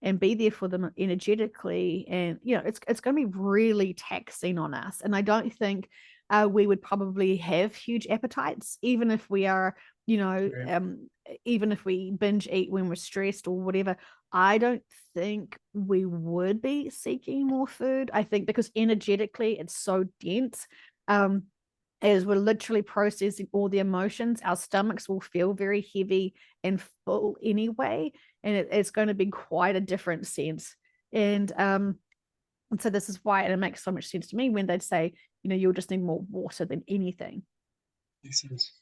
and be there for them energetically. And it's going to be really taxing on us. And I don't think we would probably have huge appetites, even if we are, Right. even if we binge eat when we're stressed or whatever. I don't think we would be seeking more food. I think because energetically it's so dense. Um, as we're literally processing all the emotions, our stomachs will feel very heavy and full anyway, and it's going to be quite a different sense. And so this is why, and it makes so much sense to me when they'd say, you'll just need more water than anything. Makes sense.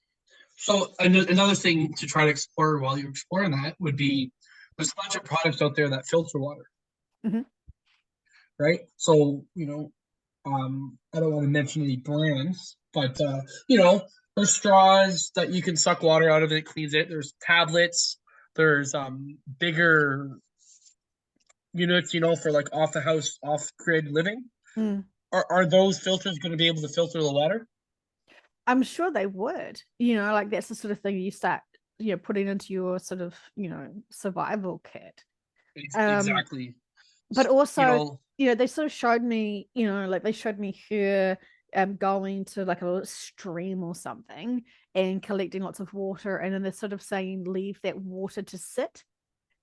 So another thing to try to explore while you're exploring that would be there's a bunch of products out there that filter water, Mhm. right? So, I don't want to mention any brands, but there's straws that you can suck water out of it, it cleans it. There's tablets, there's bigger units, for like off the house, off grid living. Mm. Are those filters going to be able to filter the water? I'm sure they would. Like that's the sort of thing you start, putting into your sort of, survival kit. Um, Exactly. but You also, know, they sort of showed me, like they showed me her going to like a little stream or something and collecting lots of water, and then they're sort of saying leave that water to sit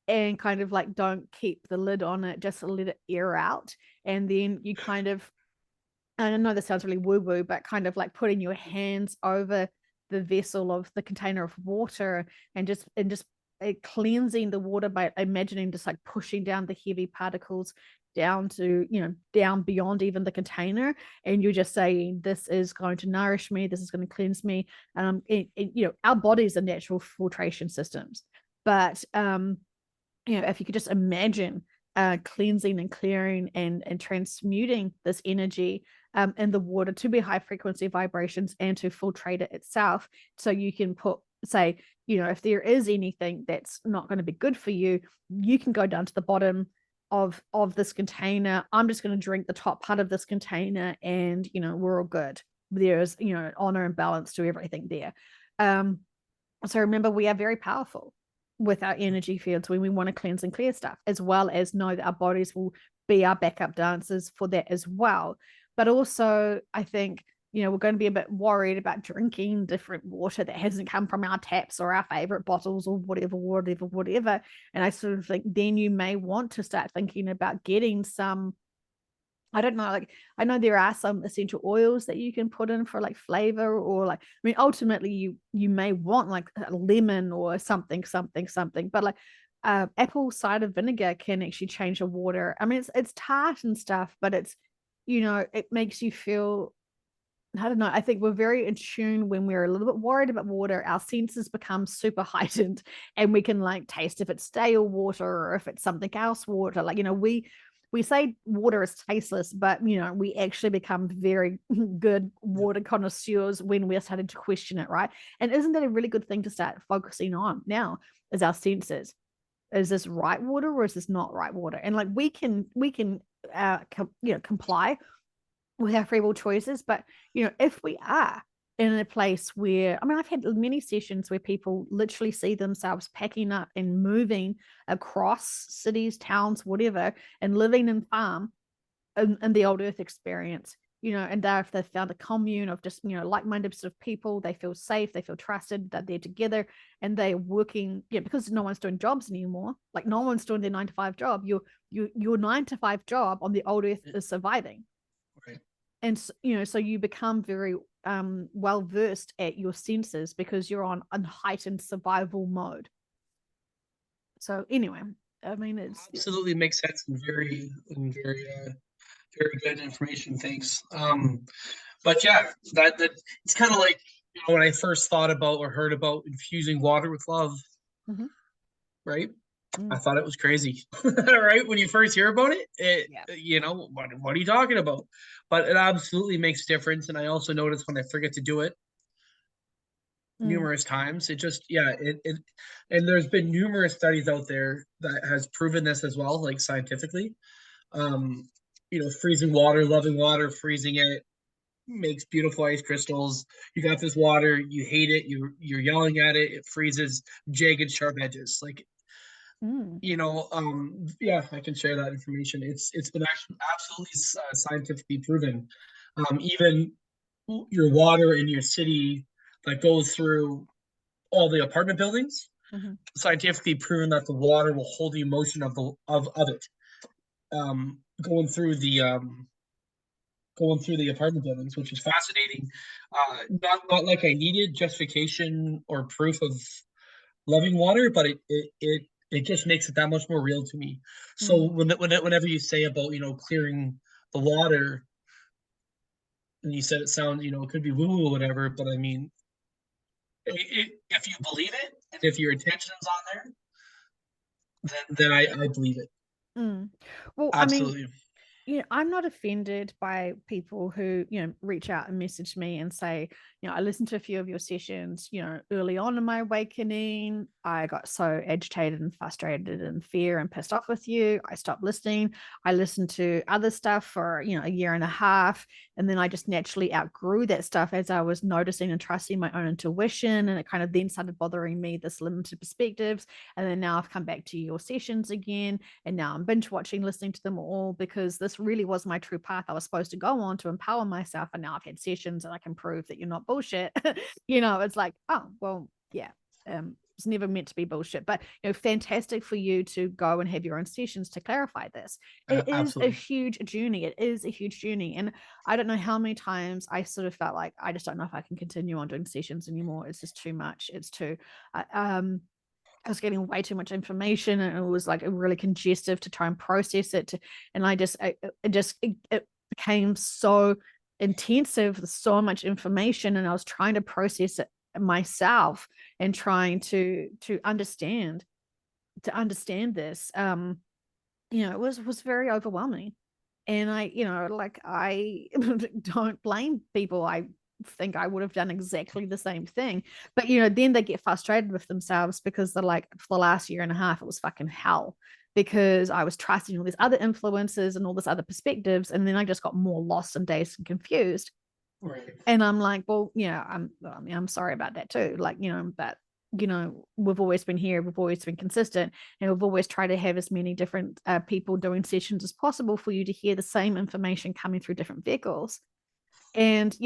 and kind of like don't keep the lid on it, just let it air out, and then you kind of, and I know this sounds really woo woo, but kind of like putting your hands over the vessel of the container of water and just cleansing the water by imagining just like pushing down the heavy particles down to down beyond even the container, and you're just saying this is going to nourish me, this is going to cleanse me. Our bodies are natural filtration systems, but if you could just imagine cleansing and clearing and transmuting this energy in the water to be high frequency vibrations and to filtrate it itself, so you can say, if there is anything that's not going to be good for you, you can go down to the bottom of this container. I'm just going to drink the top part of this container, and we're all good. There's honor and balance to everything there. um so remember, we are very powerful with our energy fields when we want to cleanse and clear stuff, as well as know that our bodies will be our backup dancers for that as well. But also, I think, we're going to be a bit worried about drinking different water that hasn't come from our taps or our favorite bottles or whatever, whatever, whatever. And I sort of think then you may want to start thinking about getting some, I don't know, like I know there are some essential oils that you can put in for like flavor, or like, I mean, ultimately you may want like a lemon or something, but like apple cider vinegar can actually change the water. I mean, it's tart and stuff, but it's, it makes you feel, I don't know. I think we're very in tune when we're a little bit worried about water. Our senses become super heightened, and we can like taste if it's stale water or if it's something else water. Like, we say water is tasteless, but we actually become very good water connoisseurs when we're starting to question it, right? And isn't that a really good thing to start focusing on now? Is our senses? Is this right water or is this not right water? And like we can comply with our free will choices. But if we are in a place where, I mean, I've had many sessions where people literally see themselves packing up and moving across cities, towns, whatever, and living in farm in the old earth experience. And if they've found a commune of just like-minded sort of people, they feel safe, they feel trusted, that they're together, and they're working, because no one's doing jobs anymore. Like no one's doing their 9 to 5 job. Your 9 to 5 job on the old earth is surviving. right. And so you become very well versed at your senses because you're on a heightened survival mode. So anyway, I mean, Absolutely makes sense and very good information. Thanks. But yeah, that it's kind of like when I first thought about or heard about infusing water with love, Mhm. right? I Mm, thought it was crazy, right? When you first hear about it, yeah. what are you talking about? But it absolutely makes a difference. And I also notice when I forget to do it Mm, numerous times, it just, yeah, and there's been numerous studies out there that has proven this as well, like scientifically. Um, freezing water, loving water, freezing it makes beautiful ice crystals. You got this water, you hate it, you're yelling at it, it freezes, jagged, sharp edges. Like, Mm, yeah, I can share that information. It's been actually absolutely scientifically proven. Even your water in your city that goes through all the apartment buildings, mhm, scientifically proven that the water will hold the emotion of it. Going through the apartment buildings, which is fascinating. Not like I needed justification or proof of loving water, but it just makes it that much more real to me. So mm, whenever you say about clearing the water, and you said it sounds it could be woo woo or whatever, but I mean, if you believe it and if your intention's on there, then I believe it mm. Well, I mean, absolutely. I'm not offended by people who, reach out and message me and say, I listened to a few of your sessions, early on in my awakening. I got so agitated and frustrated and fear and pissed off with you. I stopped listening. I listened to other stuff for, a year and a half. And then I just naturally outgrew that stuff as I was noticing and trusting my own intuition. And it kind of then started bothering me, this limited perspectives. And then now I've come back to your sessions again. And now I'm binge watching, listening to them all because this really was my true path I was supposed to go on to empower myself. And now I've had sessions and I can prove that you're not bullshit. It's like, oh, well, yeah. It's never meant to be bullshit, but fantastic for you to go and have your own sessions to clarify this. It is a Absolutely. huge journey. It is a huge journey. And I don't know how many times I sort of felt like I just don't know if I can continue on doing sessions anymore. It's just too much. It's too, I was getting way too much information and it was like really congestive to try and process it. And it became so intensive with so much information and I was trying to process it myself and trying to understand this. It was very overwhelming. And I don't blame people. I think I would have done exactly the same thing. But then they get frustrated with themselves because they're like, for the last year and a half, it was fucking hell because I was trusting all these other influences and all this other perspectives. And then I just got more lost and dazed and confused. Right. And I'm like, well, I'm sorry about that too. Like, but we've always been here, we've always been consistent, and we've always tried to have as many different people doing sessions as possible for you to hear the same information coming through different vehicles. And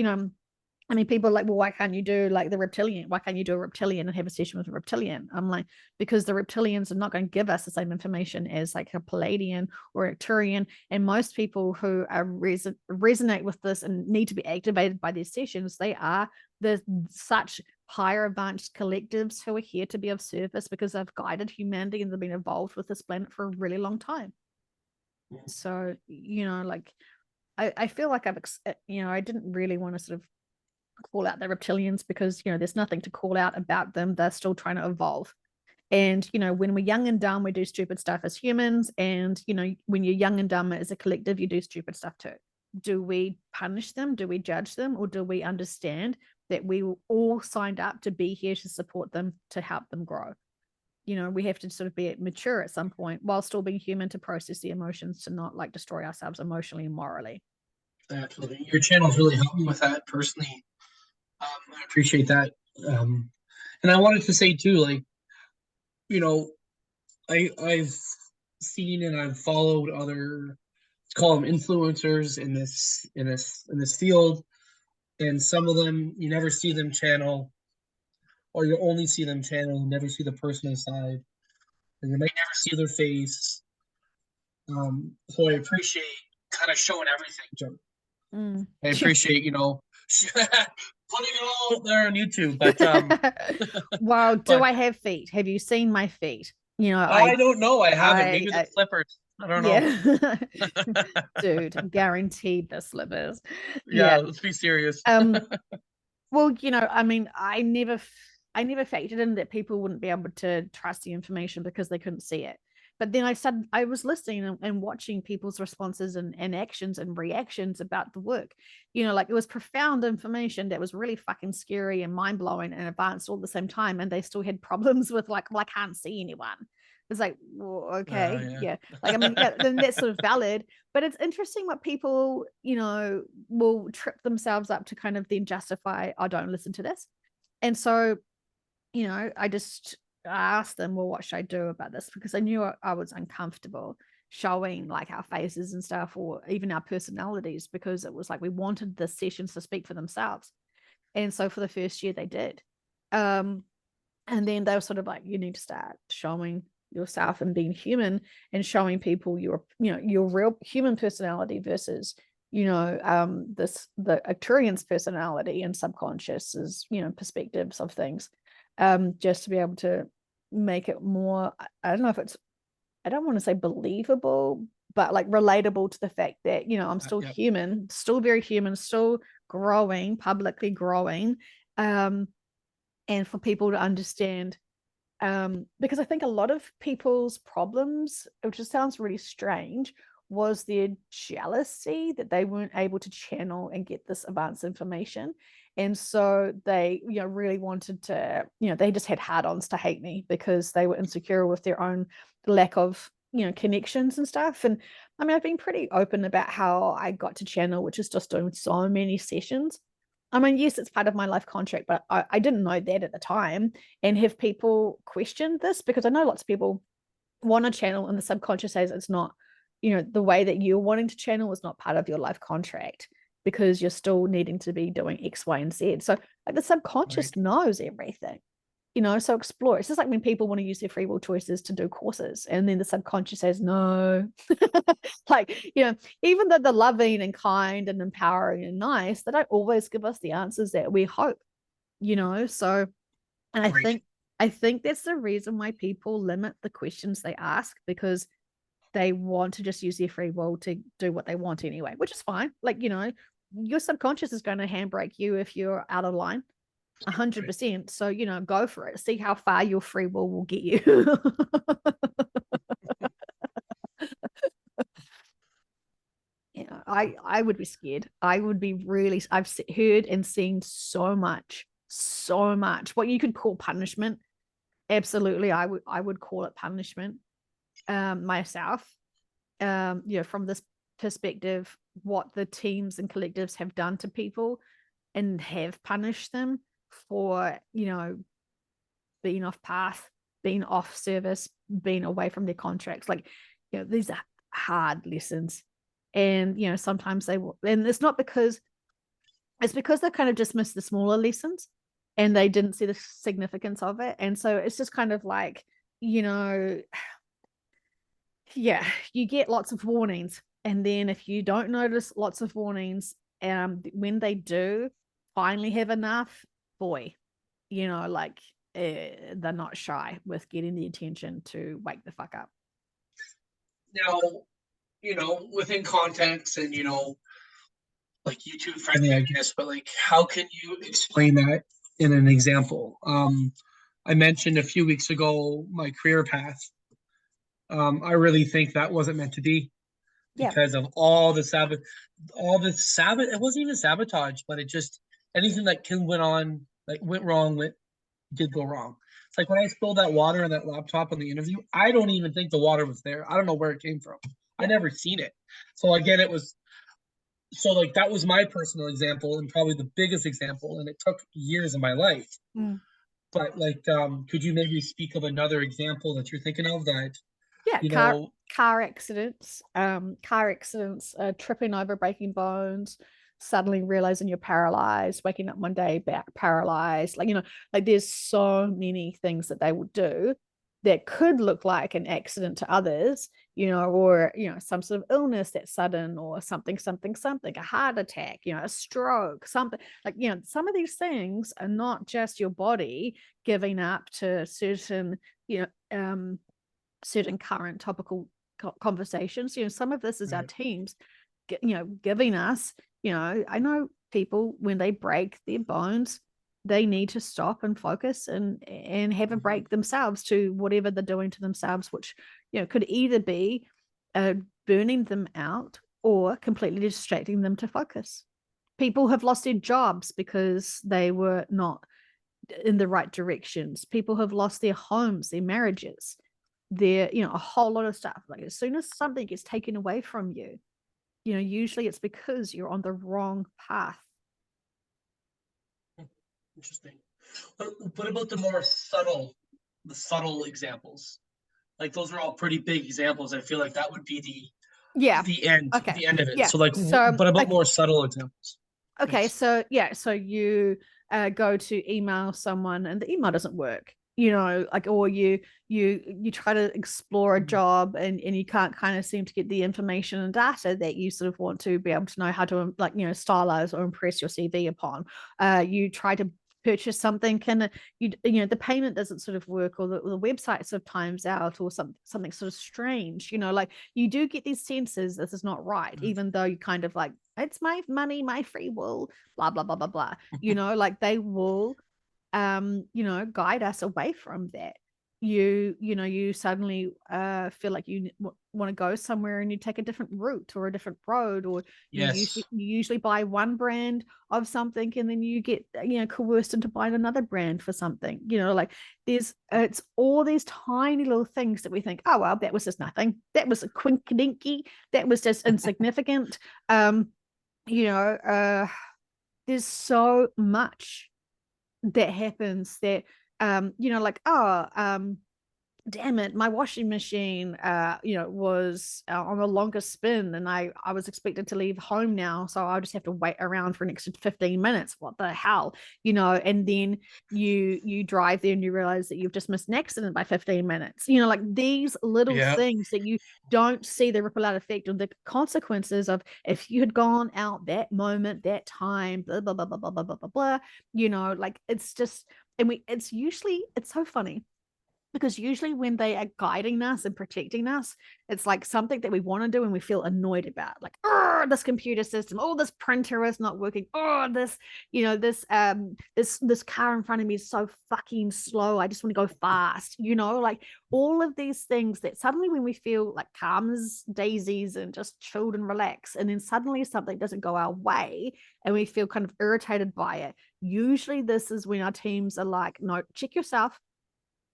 I mean, people are like, well, why can't you do like the reptilian? Why can't you do a reptilian and have a session with a reptilian? I'm like, because the reptilians are not going to give us the same information as like a Palladian or a Turian. And most people who are resonate with this and need to be activated by these sessions, they are the such higher advanced collectives who are here to be of service because they've guided humanity and they've been involved with this planet for a really long time. So, like I feel like I didn't really want to sort of call out the reptilians because there's nothing to call out about them. They're still trying to evolve. And when we're young and dumb, we do stupid stuff as humans. And when you're young and dumb as a collective, you do stupid stuff too. Do we punish them? Do we judge them? Or do we understand that we all signed up to be here to support them, to help them grow? We have to sort of be mature at some point while still being human to process the emotions, to not like destroy ourselves emotionally and morally. Absolutely. Your channel's really helped me with that personally. I appreciate that. Um, and I wanted to say too, like, you know, I've seen and I've followed other, let's call them influencers in this field, and some of them you never see them channel, or you only see them channel, and never see the person inside, and you might never see their face. So I appreciate kind of showing everything, Jim. Mm. I appreciate putting it all out there on YouTube, but Well, do but I have feet? Have you seen my feet? I don't know. I haven't. Maybe the I slippers. I don't know. yeah, dude, guaranteed the slippers. Yeah, Yeah. let's be serious. Um. Well, I mean, I never factored in that people wouldn't be able to trust the information because they couldn't see it. But then I was listening and watching people's responses and actions and reactions about the work. Like it was profound information that was really fucking scary and mind blowing and advanced all at the same time. And they still had problems with like, well, I can't see anyone. It's like, well, okay, Yeah. yeah. Like, I mean, yeah, then that's sort of valid. But it's interesting what people, will trip themselves up to kind of then justify, I don't listen to this. And so, I just asked them, well, what should I do about this? Because I knew I was uncomfortable showing like our faces and stuff, or even our personalities, because it was like we wanted the sessions to speak for themselves. And so for the first year they did. Um, and then they were sort of like, you need to start showing yourself and being human, and showing people your real human personality versus the Arcturian's personality and subconscious is perspectives of things, just to be able to make it more, I don't know if it's, I don't want to say believable, but like relatable to the fact that I'm still Yep. human, still very human, still growing, publicly growing, um and for people to understand, because I think a lot of people's problems, which just sounds really strange, was their jealousy that they weren't able to channel and get this advanced information. And so they, really wanted to, they just had hard-ons to hate me because they were insecure with their own lack of, connections and stuff. And I mean, I've been pretty open about how I got to channel, which is just doing so many sessions. I mean, yes, it's part of my life contract, but I didn't know that at the time. And have people questioned this? Because I know lots of people want to channel and the subconscious says it's not, the way that you're wanting to channel is not part of your life contract, because you're still needing to be doing X, Y, and Z. So like the Right. subconscious knows everything. So explore. It's just like when people want to use their free will choices to do courses, and then the subconscious says no. Like, even though they're loving and kind and empowering and nice, they don't always give us the answers that we hope, So, and I Right. think I think that's the reason why people limit the questions they ask, because they want to just use their free will to do what they want anyway, which is fine. Like, your subconscious is going to handbrake you if you're out of line. Right. 100%. So, go for it. See how far your free will get you. I would be scared. I would be really, I've heard and seen so much what you could call punishment. Absolutely. I would call it punishment, myself. From this perspective, what the teams and collectives have done to people and have punished them for, being off path, being off service, being away from their contracts. Like, these are hard lessons. And, sometimes they will, and it's because they kind of dismiss the smaller lessons and they didn't see the significance of it. And so it's just kind of like, you know, yeah, you get lots of warnings. And then if you don't notice lots of warnings, when they do finally have enough, boy, like they're not shy with getting the attention to wake the fuck up. Now, within context and, like YouTube friendly, I guess, but like, how can you explain that in an example? I mentioned a few weeks ago my career path. I really think that wasn't meant to be Yeah. because of all the sabot. It wasn't even sabotage, but it just anything that can went on, like went wrong, did go wrong. It's like when I spilled that water on that laptop on the interview, I don't even think the water was there. I don't know where it came from. I Yeah. never seen it. So again, it was so like that was my personal example and probably the biggest example, and it took years of my life. Mm. But like, could you maybe speak of another example that you're thinking of that Yeah. you car know car accidents, tripping over, breaking bones, suddenly realizing you're paralyzed, waking up one day back paralyzed. Like, like there's so many things that they would do that could look like an accident to others, or some sort of illness that's sudden, or something, a heart attack, a stroke, something like, some of these things are not just your body giving up to certain, certain current topical conversations. Some of this is our Right. teams, giving us, I know people when they break their bones, they need to stop and focus and have a Mhm. break themselves to whatever they're doing to themselves, which, could either be burning them out or completely distracting them to focus. People have lost their jobs because they were not in the right directions. People have lost their homes, their marriages, there, you know, a whole lot of stuff. Like as soon as something gets taken away from you, you know, usually it's because you're on the wrong path. Interesting. What about the subtle examples? Like those are all pretty big examples. I feel like that would be Yeah. Okay. the end of it. Yeah. So like, So what about okay. more subtle examples? Okay, Thanks. so yeah, so you go to email someone and the email doesn't work, you know, like, or you try to explore a Mhm. job and you can't kind of seem to get the information and data that you sort of want to be able to know how to, like, you know, stylize or impress your CV upon. You try to purchase something and you know the payment doesn't sort of work, or the website sort of times out, or something sort of strange, you know, like you do get these senses this is not right, even though you kind of like, it's my money, my free will, blah blah blah blah blah, you know, like they will you know, guide us away from that. You know, you suddenly feel like you want to go somewhere and you take a different route or a different road, or Yes. you usually buy one brand of something and then you get, you know, coerced into buying another brand for something, you know, like there's it's all these tiny little things that we think, oh well, that was just nothing, that was a quinky, that was just insignificant. You know, there's so much that happens that you know, like, oh, damn it, my washing machine you know, was on a longer spin and I was expected to leave home now, so I'll just have to wait around for an extra 15 minutes, what the hell, you know, and then you drive there and you realize that you've just missed an accident by 15 minutes, you know, like these little Yeah. things that you don't see the ripple out effect or the consequences of if you had gone out that moment, that time, blah blah blah blah blah blah blah blah, blah, you know, like it's just, and we it's usually, it's so funny because usually when they are guiding us and protecting us, it's like something that we want to do and we feel annoyed about, like, oh, this computer system, oh, this printer is not working, oh, this, you know, this car in front of me is so fucking slow, I just want to go fast, you know, like all of these things that suddenly when we feel like calm as daisies and just chilled and relaxed, and then suddenly something doesn't go our way and we feel kind of irritated by it, usually this is when our teams are like, no, check yourself,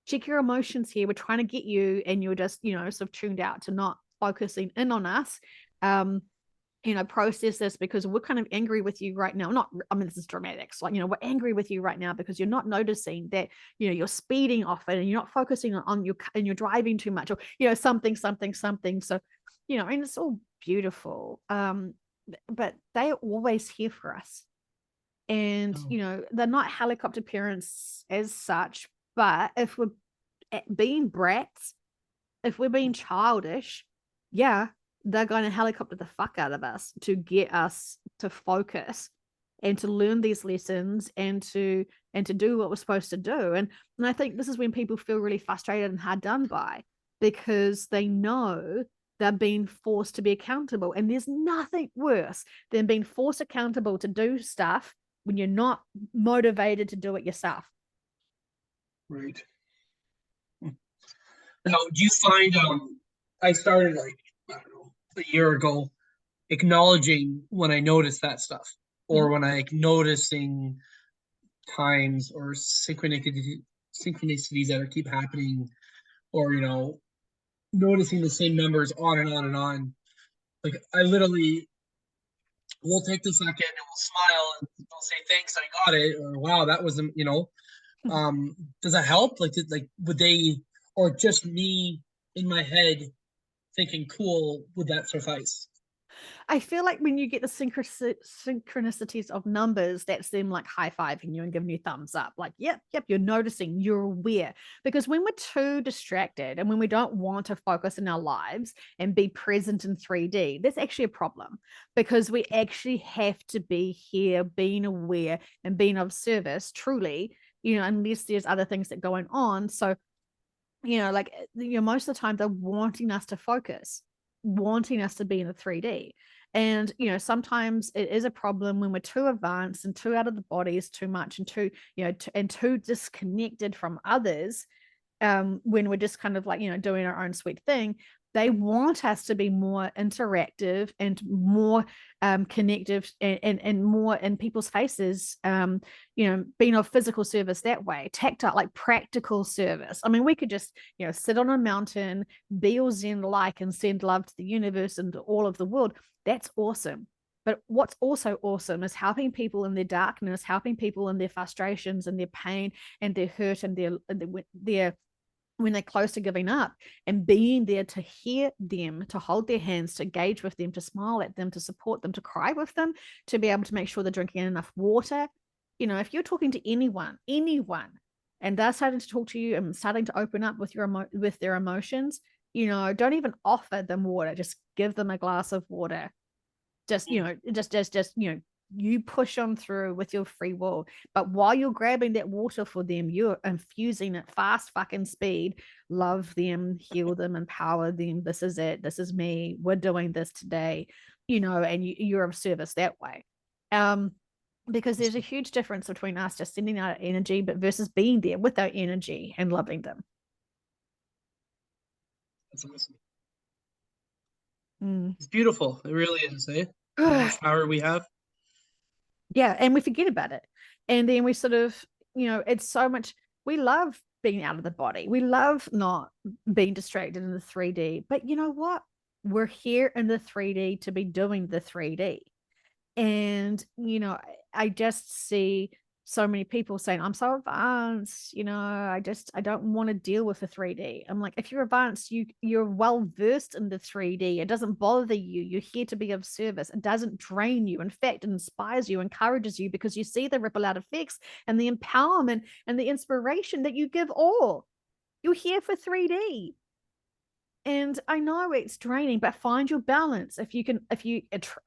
check your emotions here, we're trying to get you, and you're just, you know, sort of tuned out to not focusing in on us. You know, process this because we're kind of angry with you right now, not, I mean, this is dramatics, like, you know, we're angry with you right now because you're not noticing that, you know, you're speeding off it and you're not focusing on your, and you're driving too much, or, you know, something something. So, you know, and it's all beautiful, but they are always here for us. And Oh, you know, they're not helicopter parents as such, but if we're being brats, if we're being childish, yeah, they're going to helicopter the fuck out of us to get us to focus and to learn these lessons and to do what we're supposed to do. And I think this is when people feel really frustrated and hard done by, because they know they're being forced to be accountable. And there's nothing worse than being forced accountable to do stuff when you're not motivated to do it yourself. right. Now, do you find I started like, I don't know, a year ago acknowledging when I notice that stuff, or Mm-hmm. when I like noticing times or synchronicities that are keep happening, or noticing the same numbers on and on and on. Like I literally will take the second and we'll smile and we'll say thanks, I got it, or wow, that was does that help? Like would they, or just me in my head thinking cool, would that suffice? I feel like when you get the synchronicities of numbers, that's them like high fiving you and giving you thumbs up. Like, yep, you're noticing, you're aware. Because when we're too distracted and when we don't want to focus in our lives and be present in 3D, that's actually a problem, because we actually have to be here, being aware and being of service, truly, you know, unless there's other things that are going on. So, you know, like, you know, most of the time they're wanting us to focus, wanting us to be in the 3D. And, you know, sometimes it is a problem when we're too advanced and too out of the body is too much and too, you know, and too disconnected from others, when we're just kind of like, you know, doing our own sweet thing. They want us to be more interactive and more connective, and more in people's faces, being of physical service that way, tactile, like practical service. I mean, we could just, sit on a mountain, be all zen like, and send love to the universe and to all of the world. That's awesome. But what's also awesome is helping people in their darkness, helping people in their frustrations and their pain and their hurt and their when they're close to giving up, and being there to hear them, to hold their hands, to engage with them, to smile at them, to support them, to cry with them, to be able to make sure they're drinking enough water. If you're talking to anyone, and they're starting to talk to you and starting to open up with their emotions, don't even offer them water. Just give them a glass of water. Just you push on through with your free will. But while you're grabbing that water for them, you're infusing it fast fucking speed. Love them, heal them, empower them. This is it. This is me. We're doing this today, and you're of service that way. Because there's a huge difference between us just sending out energy, but versus being there with our energy and loving them. That's awesome. It's beautiful. It really is, eh? How much power we have. Yeah, and we forget about it. And then we sort of, it's so much, we love being out of the body. We love not being distracted in the 3D. But you know what? We're here in the 3D to be doing the 3D. And, I just see so many people saying, I'm so advanced, I don't want to deal with the 3D. I'm like, if you're advanced, you're well versed in the 3D. It doesn't bother you. You're here to be of service. It doesn't drain you. In fact, it inspires you, encourages you, because you see the ripple out effects and the empowerment and the inspiration that you give all. You're here for 3D. And I know it's draining, but find your balance. If you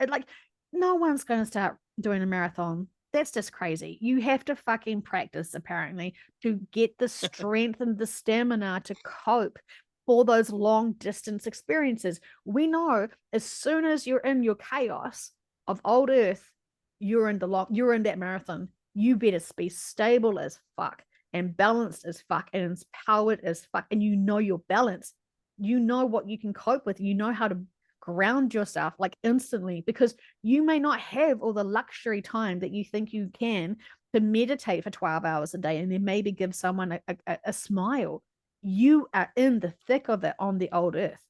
like, no one's going to start doing a marathon. That's just crazy. You have to fucking practice, apparently, to get the strength and the stamina to cope for those long distance experiences. We know as soon as you're in your chaos of old earth, you're in that marathon. You better be stable as fuck and balanced as fuck and empowered as fuck. And your balance. You know what you can cope with. You know how to ground yourself like instantly, because you may not have all the luxury time that you think you can to meditate for 12 hours a day and then maybe give someone a smile. You are in the thick of it on the old earth.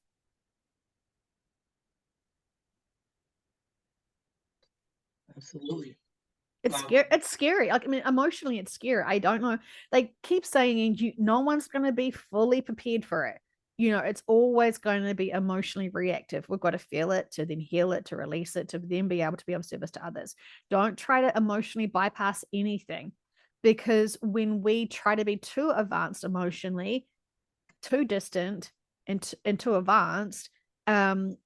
Absolutely. It's scary. It's scary. Like, I mean, emotionally, it's scary. I don't know. They keep saying no one's going to be fully prepared for it. It's always going to be emotionally reactive. We've got to feel it to then heal it, to release it, to then be able to be of service to others. Don't try to emotionally bypass anything, because when we try to be too advanced emotionally, too distant, and too advanced,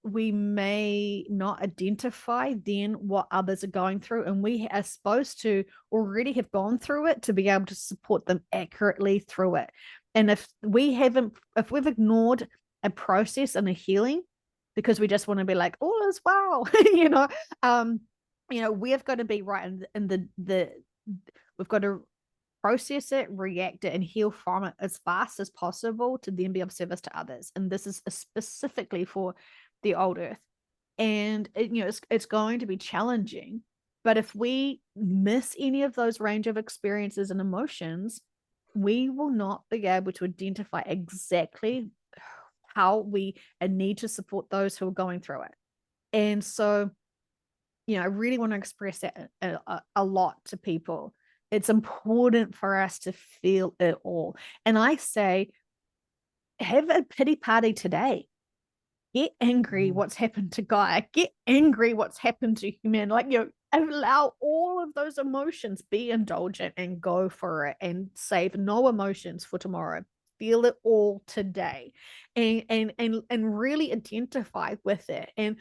we may not identify then what others are going through, and we are supposed to already have gone through it to be able to support them accurately through it. And if we've ignored a process and a healing because we just want to be like, all is well, we've got to be right in the we've got to process it, react it, and heal from it as fast as possible to then be of service to others. And this is specifically for the old earth. And it's going to be challenging. But if we miss any of those range of experiences and emotions, we will not be able to identify exactly how we need to support those who are going through it. And so, I really want to express that a lot to people. It's important for us to feel it all. And I say, have a pity party today. Get angry what's happened to Gaia. Get angry what's happened to human. Like, allow all of those emotions, be indulgent and go for it, and save no emotions for tomorrow. Feel it all today, and really identify with it. And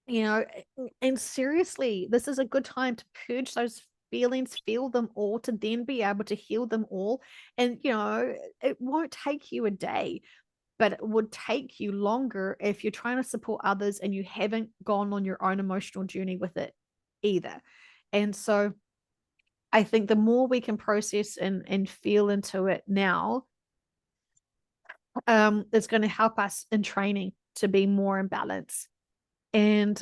and seriously, this is a good time to purge those feelings, feel them all, to then be able to heal them all. And it won't take you a day, but it would take you longer if you're trying to support others and you haven't gone on your own emotional journey with it either. And so I think the more we can process and feel into it now, It's going to help us in training to be more in balance. And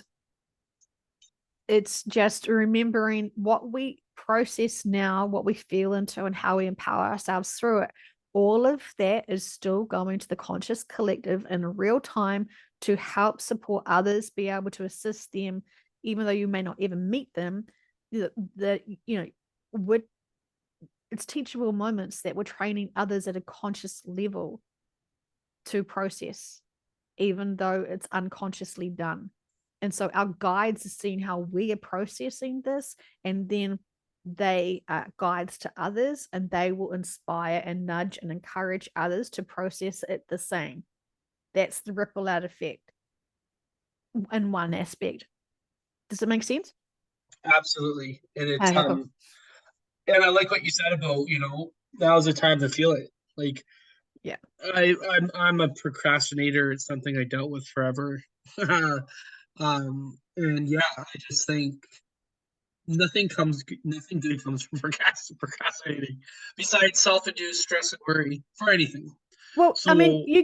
it's just remembering what we process now, what we feel into, and how we empower ourselves through it. All of that is still going to the conscious collective in real time to help support others, be able to assist them, even though you may not ever meet them. Would it's teachable moments that we're training others at a conscious level to process, even though it's unconsciously done. And so our guides are seeing how we are processing this, and then they are guides to others, and they will inspire and nudge and encourage others to process it the same. That's the ripple out effect in one aspect. Does it make sense? Absolutely. And it's Okay, cool. and I like what you said about, now's the time to feel it. Like Yeah. I'm a procrastinator. It's something I dealt with forever. And yeah, I just think nothing good comes from procrastinating besides self-induced stress and worry for anything. Well, I mean, So you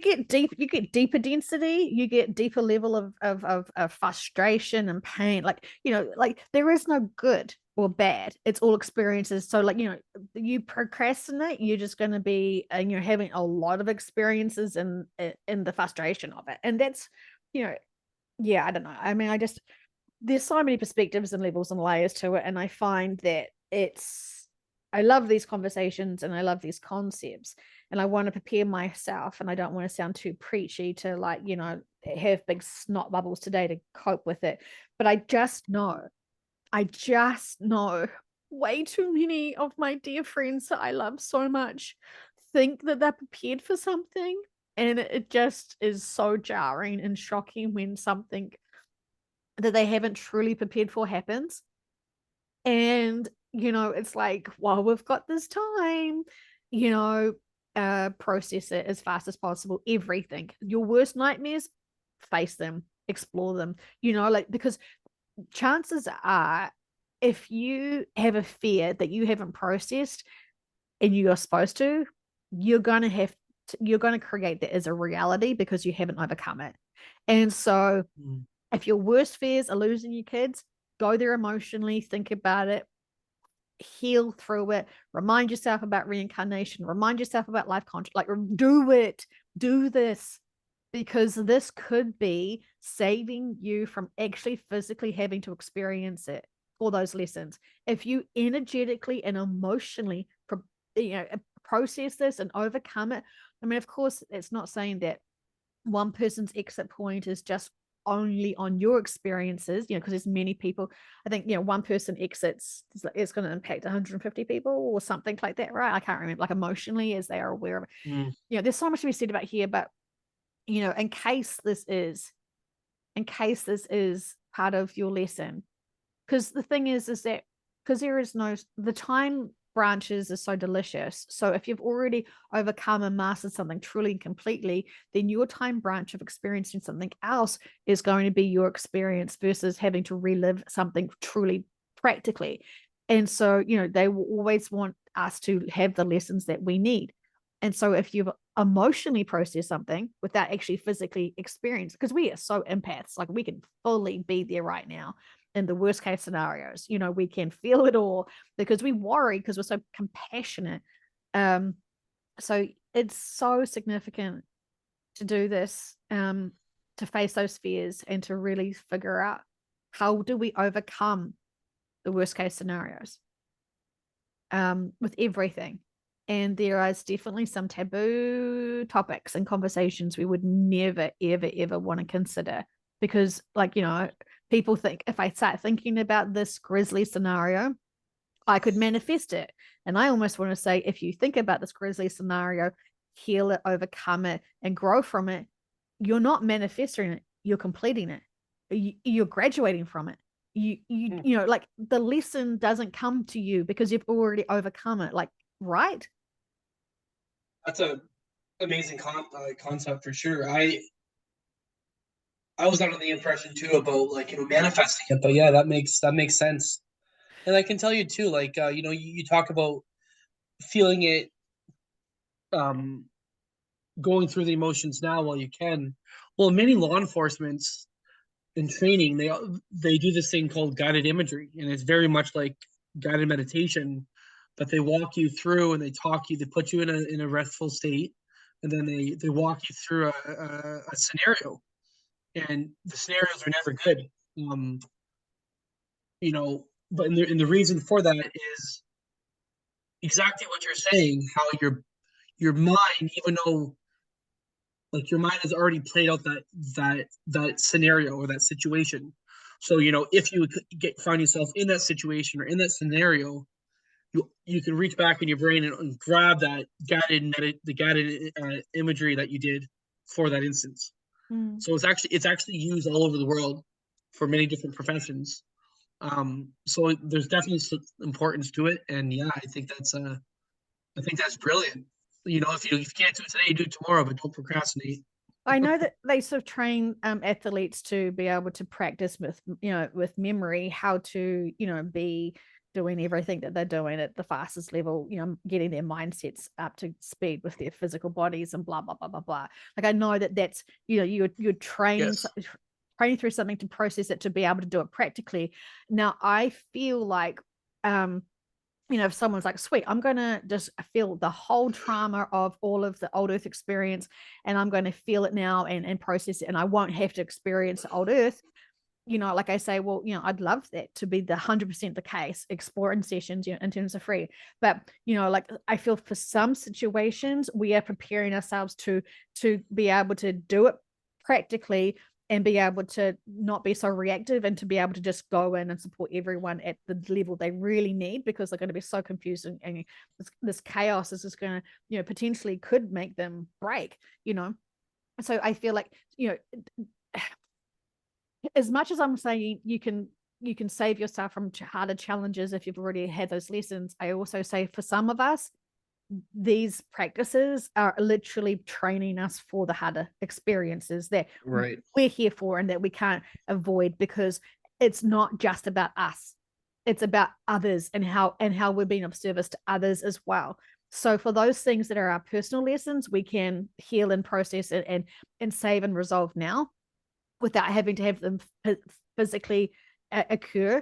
get deeper density, you get deeper level of frustration and pain. Like, like there is no good or bad. It's all experiences. So, like, you procrastinate, you're just going to be, and you're having a lot of experiences in the frustration of it. And that's, you know, yeah, I don't know. I mean, there's so many perspectives and levels and layers to it, and I find that I love these conversations and I love these concepts, and I want to prepare myself, and I don't want to sound too preachy to, like, have big snot bubbles today to cope with it. But I just know way too many of my dear friends that I love so much think that they're prepared for something, and it just is so jarring and shocking when something that they haven't truly prepared for happens. And, it's like, well, we've got this time, you know, process it as fast as possible. Everything, your worst nightmares, face them, explore them, like, because chances are, if you have a fear that you haven't processed and you are supposed to, you're going to you're going to create that as a reality because you haven't overcome it. And so if your worst fears are losing your kids, go there emotionally, think about it, heal through it, remind yourself about reincarnation, remind yourself about life contract, like, do it, do this, because this could be saving you from actually physically having to experience it, all those lessons. If you energetically and emotionally process this and overcome it. I mean, of course, it's not saying that one person's exit point is just only on your experiences, because there's many people. I think, one person exits, it's going to impact 150 people or something like that, right? I can't remember, like, emotionally, as they are aware of it. mm, There's so much to be said about here, but in case this is part of your lesson, because the thing is that, because there is no, the time branches are so delicious. So if you've already overcome and mastered something truly and completely, then your time branch of experiencing something else is going to be your experience versus having to relive something truly practically. And so, they will always want us to have the lessons that we need. And so if you've emotionally processed something without actually physically experienced, because we are so empaths, like, we can fully be there right now in the worst case scenarios, we can feel it all because we worry, because we're so compassionate. So it's so significant to do this, to face those fears and to really figure out, how do we overcome the worst case scenarios, with everything. And there is definitely some taboo topics and conversations we would never, ever, ever want to consider, because, like, people think, if I start thinking about this grisly scenario, I could manifest it. And I almost want to say, if you think about this grisly scenario, heal it, overcome it, and grow from it, you're not manifesting it, you're completing it. You're graduating from it. Like, the lesson doesn't come to you because you've already overcome it. Like, right? that's a amazing concept for sure. I was under the impression too about, like, manifesting it, but yeah, that makes sense. And I can tell you too, like, you talk about feeling it, um going through the emotions now while you can. Well, many law enforcements in training, they do this thing called guided imagery, and it's very much like guided meditation, but they walk you through and they put you in a restful state, and then they walk you through a scenario, and the scenarios are never good. Um, but the reason for that is exactly what you're saying, how your mind, even though like your mind has already played out that scenario or that situation. So if you find yourself in that situation or in that scenario, you can reach back in your brain and grab that guided imagery that you did for that instance. So it's actually used all over the world for many different professions. So there's definitely some importance to it, and yeah, I think that's brilliant. If you can't do it today, you do it tomorrow, but don't procrastinate. I know that they sort of train athletes to be able to practice with memory, how to be doing everything that they're doing at the fastest level, getting their mindsets up to speed with their physical bodies and blah blah blah blah blah. Like I know that that's you're training Yes. training through something to process it to be able to do it practically. Now I feel like if someone's like, sweet, I'm going to just feel the whole trauma of all of the old earth experience, and I'm going to feel it now and process it, and I won't have to experience the old earth. Like I say, well, I'd love that to be the 100% the case, exploring sessions, in terms of free. But, like I feel for some situations, we are preparing ourselves to be able to do it practically and be able to not be so reactive and to be able to just go in and support everyone at the level they really need, because they're going to be so confused, and this chaos is just going to, potentially could make them break. So I feel like, as much as I'm saying you can save yourself from harder challenges if you've already had those lessons, I also say for some of us, these practices are literally training us for the harder experiences that Right. we're here for and that we can't avoid, because it's not just about us, it's about others and how we're being of service to others as well. So for those things that are our personal lessons, we can heal and process it and save and resolve now without having to have them physically occur,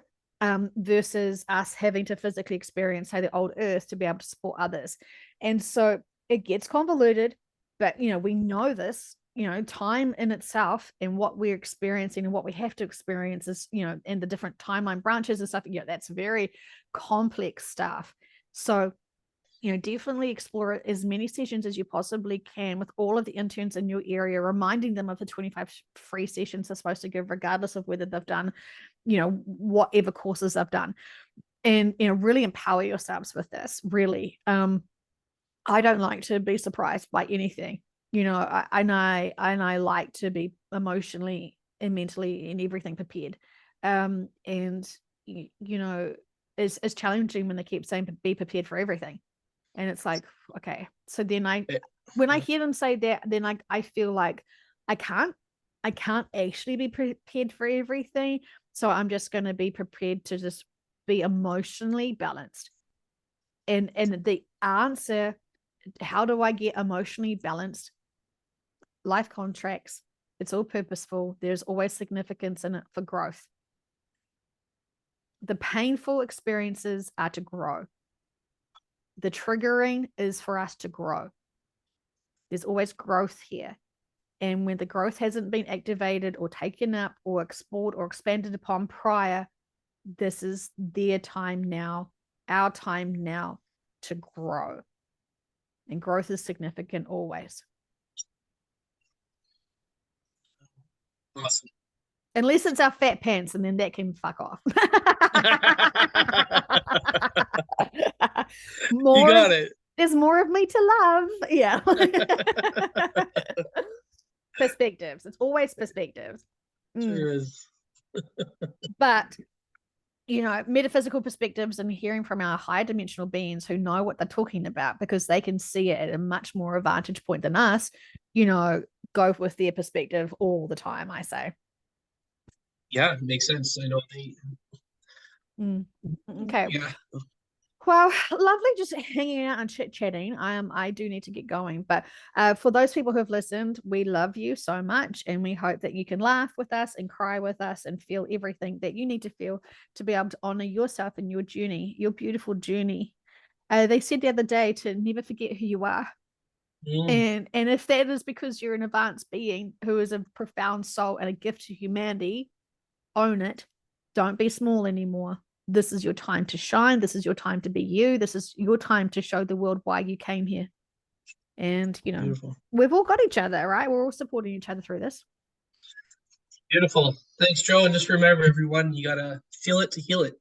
versus us having to physically experience, say, the old earth to be able to support others. And so it gets convoluted, but we know this, time in itself and what we're experiencing and what we have to experience is, and the different timeline branches and stuff, that's very complex stuff. So definitely explore as many sessions as you possibly can with all of the interns in your area, reminding them of the 25 free sessions they're supposed to give, regardless of whether they've done, whatever courses they've done. And, really empower yourselves with this, really. I don't like to be surprised by anything, I like to be emotionally and mentally and everything prepared. And, it's challenging when they keep saying, be prepared for everything. And it's like, okay. So then when I hear them say that, then I feel like I can't actually be prepared for everything. So I'm just going to be prepared to just be emotionally balanced. And the answer, how do I get emotionally balanced? Life contracts. It's all purposeful. There's always significance in it for growth. The painful experiences are to grow. The triggering is for us to grow. There's always growth here. And when the growth hasn't been activated or taken up or explored or expanded upon prior, this is their time now, our time now to grow. And growth is significant always. Awesome. Unless it's our fat pants, and then that can fuck off. You got it. There's more of me to love. Yeah. Perspectives. It's always perspectives. Sure is. But metaphysical perspectives and hearing from our higher dimensional beings who know what they're talking about, because they can see it at a much more vantage point than us, go with their perspective all the time, I say. Yeah, it makes sense. I know they. Okay. Yeah. Well, lovely just hanging out and chit-chatting. I do need to get going, but for those people who have listened, we love you so much, and we hope that you can laugh with us and cry with us and feel everything that you need to feel to be able to honor yourself and your journey, your beautiful journey. They said the other day to never forget who you are. Mm, And if that is because you're an advanced being who is a profound soul and a gift to humanity, own it. Don't be small anymore. This is your time to shine. This is your time to be you. This is your time to show the world why you came here. And, beautiful. we've all got each other, right? We're all supporting each other through this. Beautiful. Thanks, Joe. And just remember, everyone, you gotta feel it to heal it.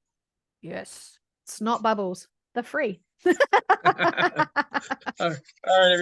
Yes. It's not bubbles, they're free. All right, everyone.